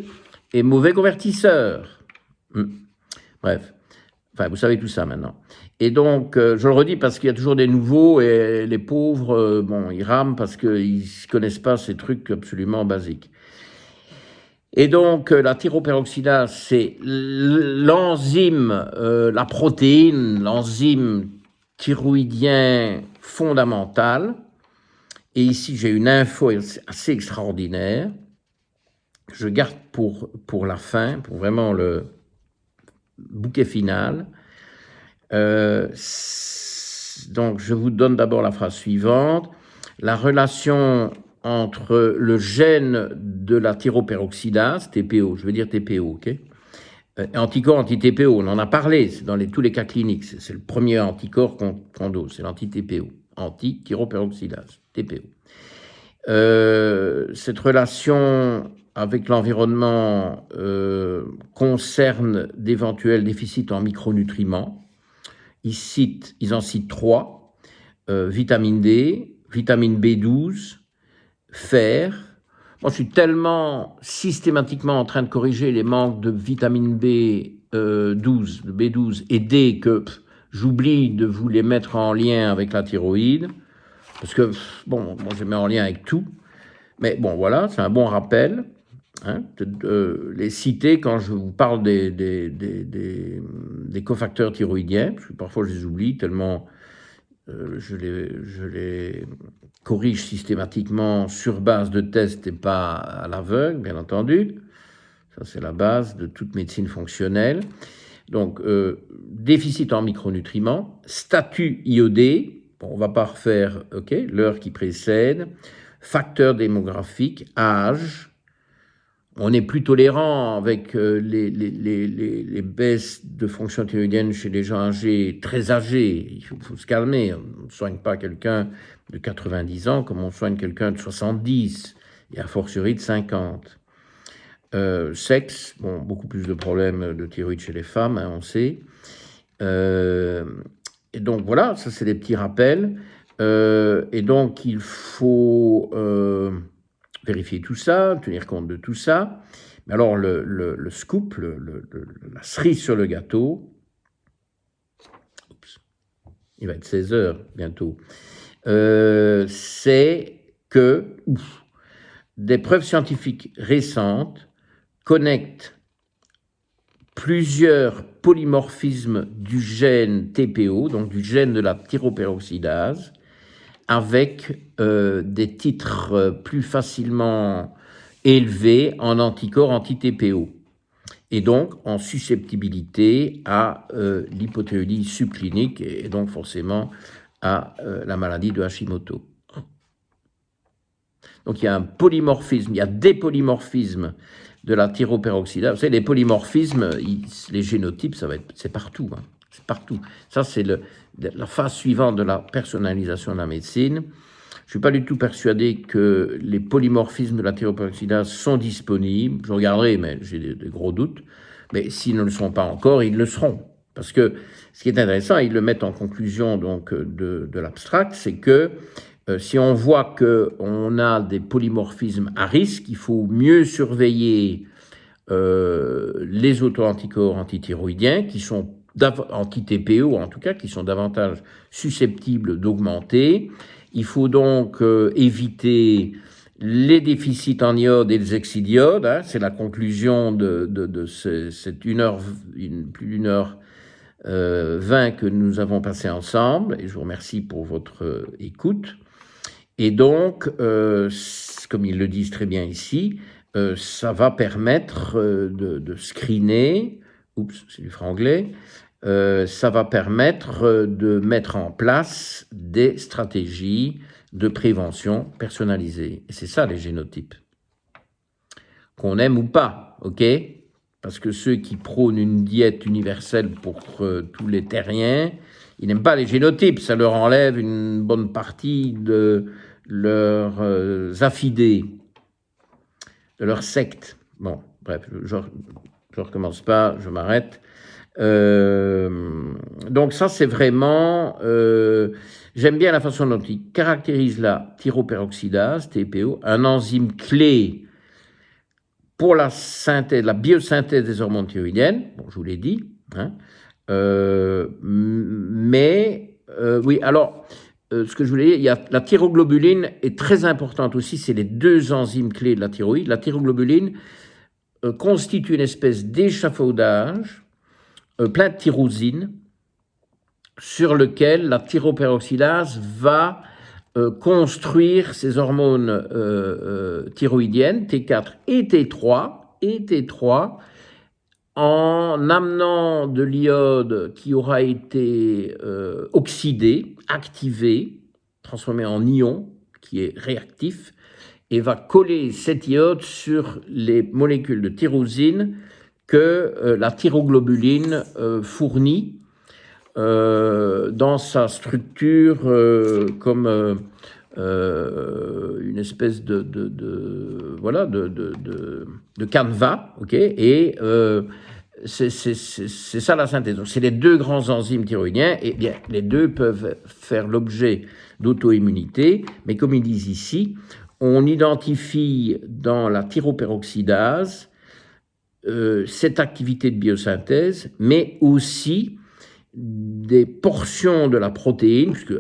est mauvais convertisseur. Bref, enfin, vous savez tout ça maintenant. Et donc, je le redis parce qu'il y a toujours des nouveaux et les pauvres, bon, ils rament parce qu'ils ne connaissent pas ces trucs absolument basiques. Et donc, la thyroperoxydase, c'est l'enzyme, la protéine, l'enzyme thyroïdien fondamental. Et ici, j'ai une info assez extraordinaire. Je garde pour la fin, pour vraiment le bouquet final. Donc, je vous donne d'abord la phrase suivante. La relation entre le gène de la thyroperoxydase, TPO, je veux dire TPO, ok, anticorps anti-TPO, on en a parlé, c'est dans tous les cas cliniques, c'est le premier anticorps qu'on dose, c'est l'anti-TPO, anti-thyroperoxydase, TPO. Cette relation avec l'environnement concerne d'éventuels déficits en micronutriments. Ils en citent 3, vitamine D, vitamine B12, fer. Moi, je suis tellement systématiquement en train de corriger les manques de vitamine B12 et D que j'oublie de vous les mettre en lien avec la thyroïde, parce que, bon, moi, je les mets en lien avec tout. Mais bon, voilà, c'est un bon rappel. Les citer quand je vous parle des cofacteurs thyroïdiens, parce que parfois je les oublie tellement je les corrige systématiquement sur base de tests et pas à l'aveugle, bien entendu. Ça, c'est la base de toute médecine fonctionnelle. Donc, déficit en micronutriments, statut iodé, bon, on ne va pas refaire l'heure qui précède, facteur démographique, âge. On est plus tolérant avec les baisses de fonction thyroïdienne chez les gens âgés, très âgés. Il faut se calmer. On ne soigne pas quelqu'un de 90 ans comme on soigne quelqu'un de 70 et a fortiori de 50. Sexe, bon, beaucoup plus de problèmes de thyroïde chez les femmes, on sait. Et donc voilà, ça c'est des petits rappels. Et donc il faut vérifier tout ça, tenir compte de tout ça. Mais alors, le scoop, la cerise sur le gâteau, il va être 16 heures bientôt, c'est que des preuves scientifiques récentes connectent plusieurs polymorphismes du gène TPO, donc du gène de la thyroperoxydase, avec des titres plus facilement élevés en anticorps anti-TPO, et donc en susceptibilité à l'hypothyroïdie subclinique et donc forcément à la maladie de Hashimoto. Donc il y a un polymorphisme, il y a des polymorphismes de la thyroperoxydase. Vous savez, les polymorphismes, les génotypes, c'est partout. C'est partout. Ça, c'est la phase suivante de la personnalisation de la médecine. Je ne suis pas du tout persuadé que les polymorphismes de la thyroperoxydase sont disponibles. Je regarderai, mais j'ai des gros doutes. Mais s'ils ne le sont pas encore, ils le seront. Parce que ce qui est intéressant, ils le mettent en conclusion donc, de l'abstract, c'est que si on voit qu'on a des polymorphismes à risque, il faut mieux surveiller les auto-anticorps antithyroïdiens qui sont anti-TPO en tout cas, qui sont davantage susceptibles d'augmenter. Il faut donc éviter les déficits en iode et les excès d'iode. C'est la conclusion de cette plus d'une heure 20 que nous avons passé ensemble. Et je vous remercie pour votre écoute. Et donc, comme ils le disent très bien ici, ça va permettre de screener, c'est du franglais, ça va permettre de mettre en place des stratégies de prévention personnalisées. Et c'est ça les génotypes. Qu'on aime ou pas, ok ? Parce que ceux qui prônent une diète universelle pour tous les terriens, ils n'aiment pas les génotypes, ça leur enlève une bonne partie leurs affidés, de leur secte. Bon, bref, je recommence pas, je m'arrête. Donc ça, c'est vraiment... j'aime bien la façon dont il caractérise la thyroperoxydase, TPO, un enzyme clé pour la synthèse, la biosynthèse des hormones thyroïdiennes. Bon, je vous l'ai dit. Hein. Oui, alors... ce que je voulais dire, il y a, la thyroglobuline est très importante aussi, c'est les deux enzymes clés de la thyroïde. La thyroglobuline constitue une espèce d'échafaudage plein de tyrosine sur lequel la thyroperoxydase va construire ces hormones thyroïdiennes, T4 et T3, en amenant de l'iode qui aura été oxydé, activé, transformé en ion, qui est réactif, et va coller cet iode sur les molécules de tyrosine que la thyroglobuline fournit dans sa structure comme une espèce de canevas, ok, et c'est ça la synthèse. Donc, c'est les deux grands enzymes thyroïdiens, et bien, les deux peuvent faire l'objet d'auto-immunité, mais comme ils disent ici, on identifie dans la thyroperoxydase cette activité de biosynthèse, mais aussi des portions de la protéine, puisque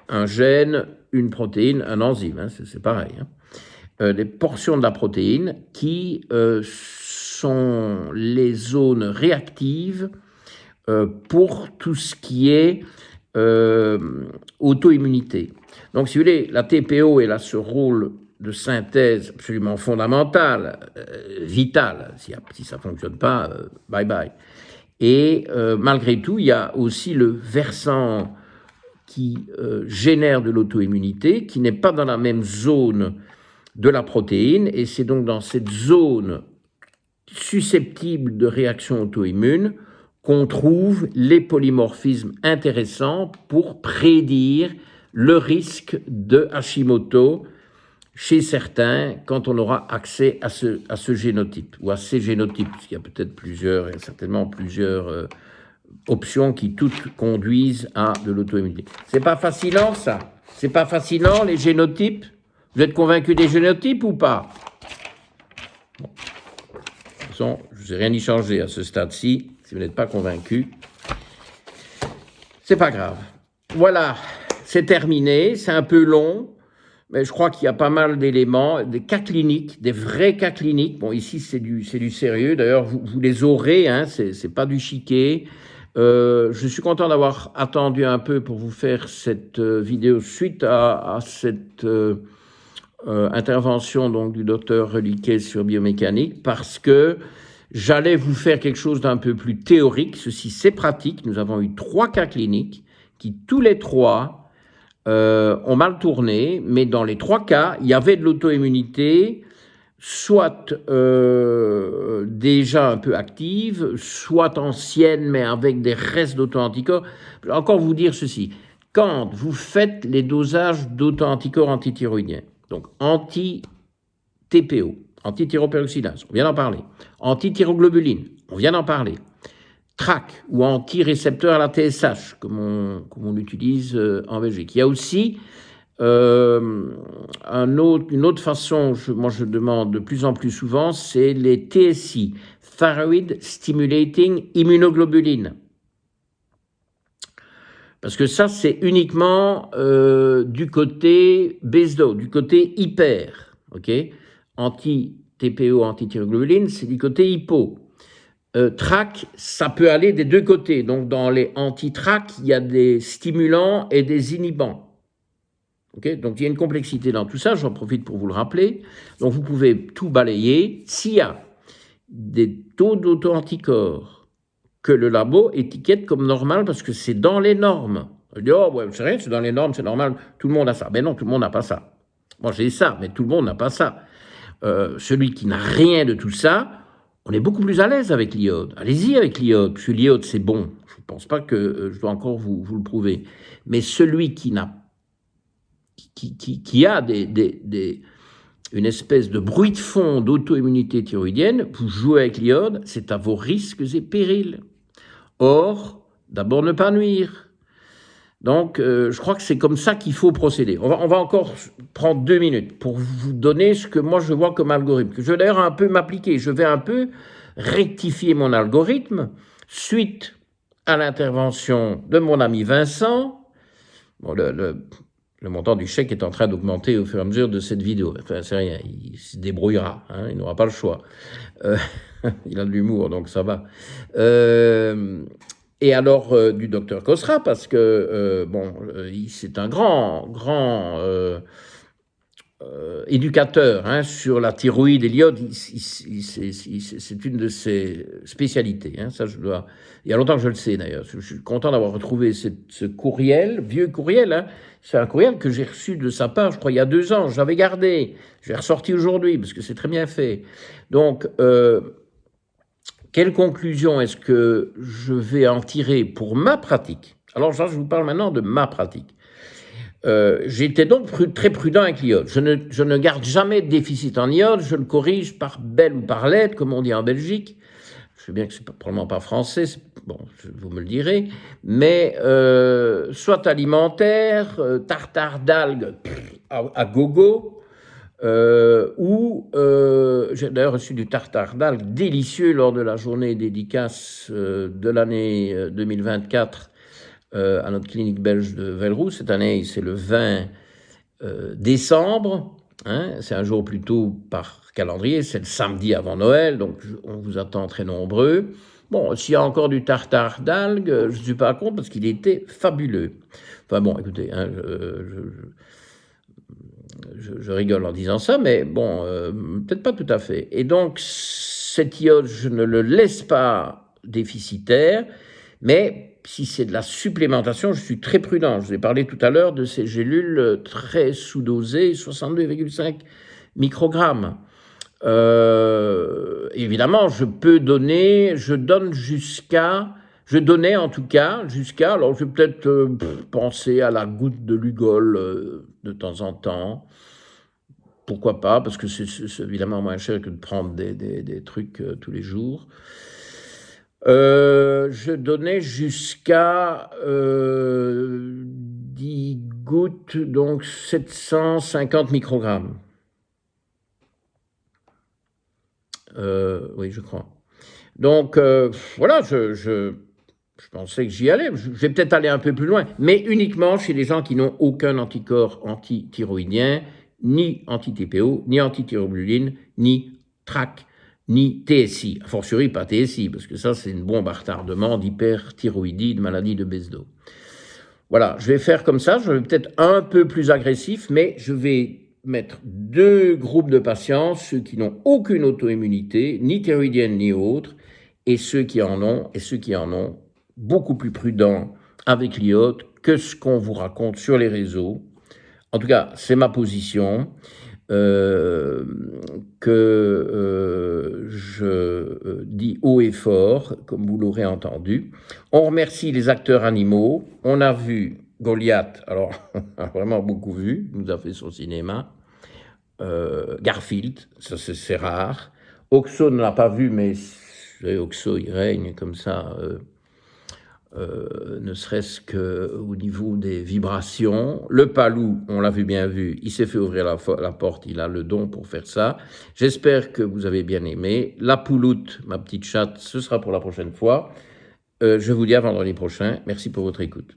un gène, une protéine, un enzyme, hein, c'est pareil, hein, des portions de la protéine qui sont les zones réactives pour tout ce qui est auto-immunité. Donc, si vous voulez, la TPO, elle a ce rôle de synthèse absolument fondamental, vital. Si ça ne fonctionne pas, bye bye. Et malgré tout, il y a aussi le versant qui génère de l'auto-immunité, qui n'est pas dans la même zone de la protéine, et c'est donc dans cette zone susceptible de réaction auto-immune qu'on trouve les polymorphismes intéressants pour prédire le risque de Hashimoto chez certains quand on aura accès à ce génotype, ou à ces génotypes, parce qu'il y a peut-être plusieurs, il y a certainement plusieurs options qui toutes conduisent à de l'auto-immunité. C'est pas fascinant, ça? C'est pas fascinant, les génotypes? Vous êtes convaincus des génotypes ou pas? Bon. De toute façon, je n'ai rien y changer à ce stade-ci. Si vous n'êtes pas convaincus, c'est pas grave. Voilà, c'est terminé, c'est un peu long, mais je crois qu'il y a pas mal d'éléments, des cas cliniques, des vrais cas cliniques. Bon, ici, c'est du sérieux. D'ailleurs, vous les aurez, hein, c'est pas du chiquet. Je suis content d'avoir attendu un peu pour vous faire cette vidéo suite à cette intervention donc, du docteur Reliquet sur biomécanique, parce que j'allais vous faire quelque chose d'un peu plus théorique. Ceci, c'est pratique. Nous avons eu 3 cas cliniques qui, tous les 3, ont mal tourné, mais dans les 3 cas, il y avait de l'auto-immunité, soit déjà un peu active, soit ancienne, mais avec des restes d'auto-anticorps. Je vais encore vous dire ceci. Quand vous faites les dosages d'auto-anticorps antithyroïdiens, donc anti-TPO, anti-thyroperoxydase, on vient d'en parler, anti-thyroglobuline, on vient d'en parler, TRAC ou anti-récepteur à la TSH, comme on l'utilise en Belgique. Il y a aussi une autre façon, moi je demande de plus en plus souvent, c'est les TSI, Thyroid Stimulating Immunoglobulin. Parce que ça, c'est uniquement du côté BESDO, du côté hyper. Okay, anti-TPO, anti-thyroglobuline, c'est du côté hypo. TRAC, ça peut aller des deux côtés. Donc, dans les anti-TRAC, il y a des stimulants et des inhibants. Okay, donc, il y a une complexité dans tout ça. J'en profite pour vous le rappeler. Donc, vous pouvez tout balayer. S'il y a des taux d'auto-anticorps que le labo étiquette comme normal parce que c'est dans les normes. Je dis, oh, ouais, c'est rien, c'est dans les normes, c'est normal, tout le monde a ça. Ben non, tout le monde n'a pas ça. Moi, j'ai ça, mais tout le monde n'a pas ça. Celui qui n'a rien de tout ça, on est beaucoup plus à l'aise avec l'iode. Allez-y avec l'iode, parce que l'iode, c'est bon. Je ne pense pas que je dois encore vous le prouver. Mais celui qui qui a une espèce de bruit de fond d'auto-immunité thyroïdienne, vous jouez avec l'iode, c'est à vos risques et périls. Or, d'abord ne pas nuire. Donc, je crois que c'est comme ça qu'il faut procéder. On va encore prendre 2 minutes pour vous donner ce que moi je vois comme algorithme, que je vais d'ailleurs un peu m'appliquer. Je vais un peu rectifier mon algorithme suite à l'intervention de mon ami Vincent. Bon, le montant du chèque est en train d'augmenter au fur et à mesure de cette vidéo. Enfin, c'est rien, il se débrouillera, hein, il n'aura pas le choix. Il a de l'humour, donc ça va. Et alors, du docteur Cosra, parce que, c'est un grand éducateur hein, sur la thyroïde et l'iode, c'est une de ses spécialités. Hein, ça, il y a longtemps que je le sais d'ailleurs. Je suis content d'avoir retrouvé ce courriel, vieux courriel. Hein. C'est un courriel que j'ai reçu de sa part, je crois, il y a 2 ans. Je l'avais gardé. Je l'ai ressorti aujourd'hui parce que c'est très bien fait. Donc, quelle conclusion est-ce que je vais en tirer pour ma pratique? Alors, je vous parle maintenant de ma pratique. J'étais donc très prudent avec l'iode. Je ne garde jamais de déficit en iode, je le corrige par belle ou par lettre, comme on dit en Belgique. Je sais bien que c'est probablement pas français, bon, vous me le direz, mais soit alimentaire, tartare d'algues à gogo, ou j'ai d'ailleurs reçu du tartare d'algues délicieux lors de la journée dédicace de l'année 2024 à notre clinique belge de Velleroux. Cette année, c'est le 20 décembre. Hein, c'est un jour plutôt par calendrier, c'est le samedi avant Noël, donc on vous attend très nombreux. Bon, s'il y a encore du tartare d'algues, je ne suis pas contre parce qu'il était fabuleux. Enfin bon, écoutez, hein, je rigole en disant ça, mais bon, peut-être pas tout à fait. Et donc, cet iode, je ne le laisse pas déficitaire, mais si c'est de la supplémentation, je suis très prudent. Je vous ai parlé tout à l'heure de ces gélules très sous-dosées, 62,5 microgrammes. Évidemment, je donnais en tout cas jusqu'à, alors je vais peut-être penser à la goutte de Lugol de temps en temps. Pourquoi pas, parce que c'est évidemment moins cher que de prendre des trucs tous les jours. Je donnais jusqu'à 10 gouttes, donc 750 microgrammes. Oui, je crois. Donc, voilà, je pensais que j'y allais. Je vais peut-être aller un peu plus loin, mais uniquement chez les gens qui n'ont aucun anticorps antithyroïdien, ni anti-TPO, ni anti-thyrogluline, ni TRAC, ni TSI. A fortiori, pas TSI, parce que ça, c'est une bombe à retardement d'hyperthyroïdie, de maladie de Besdo. Voilà, je vais faire comme ça. Je vais peut-être un peu plus agressif, mais je vais mettre 2 groupes de patients, ceux qui n'ont aucune auto-immunité, ni thyroïdienne ni autre, et ceux qui en ont, beaucoup plus prudents avec l'iode que ce qu'on vous raconte sur les réseaux. En tout cas, c'est ma position que je dis haut et fort, comme vous l'aurez entendu. On remercie les acteurs animaux. On a vu Goliath, alors on a vraiment beaucoup vu, il nous a fait son cinéma. Garfield, ça c'est rare. Oxo ne l'a pas vu, mais Oxo il règne comme ça, ne serait-ce qu'au niveau des vibrations. Le Palou, on l'a bien vu, il s'est fait ouvrir la porte, il a le don pour faire ça. J'espère que vous avez bien aimé. La Pouloute, ma petite chatte, ce sera pour la prochaine fois. Je vous dis à vendredi prochain. Merci pour votre écoute.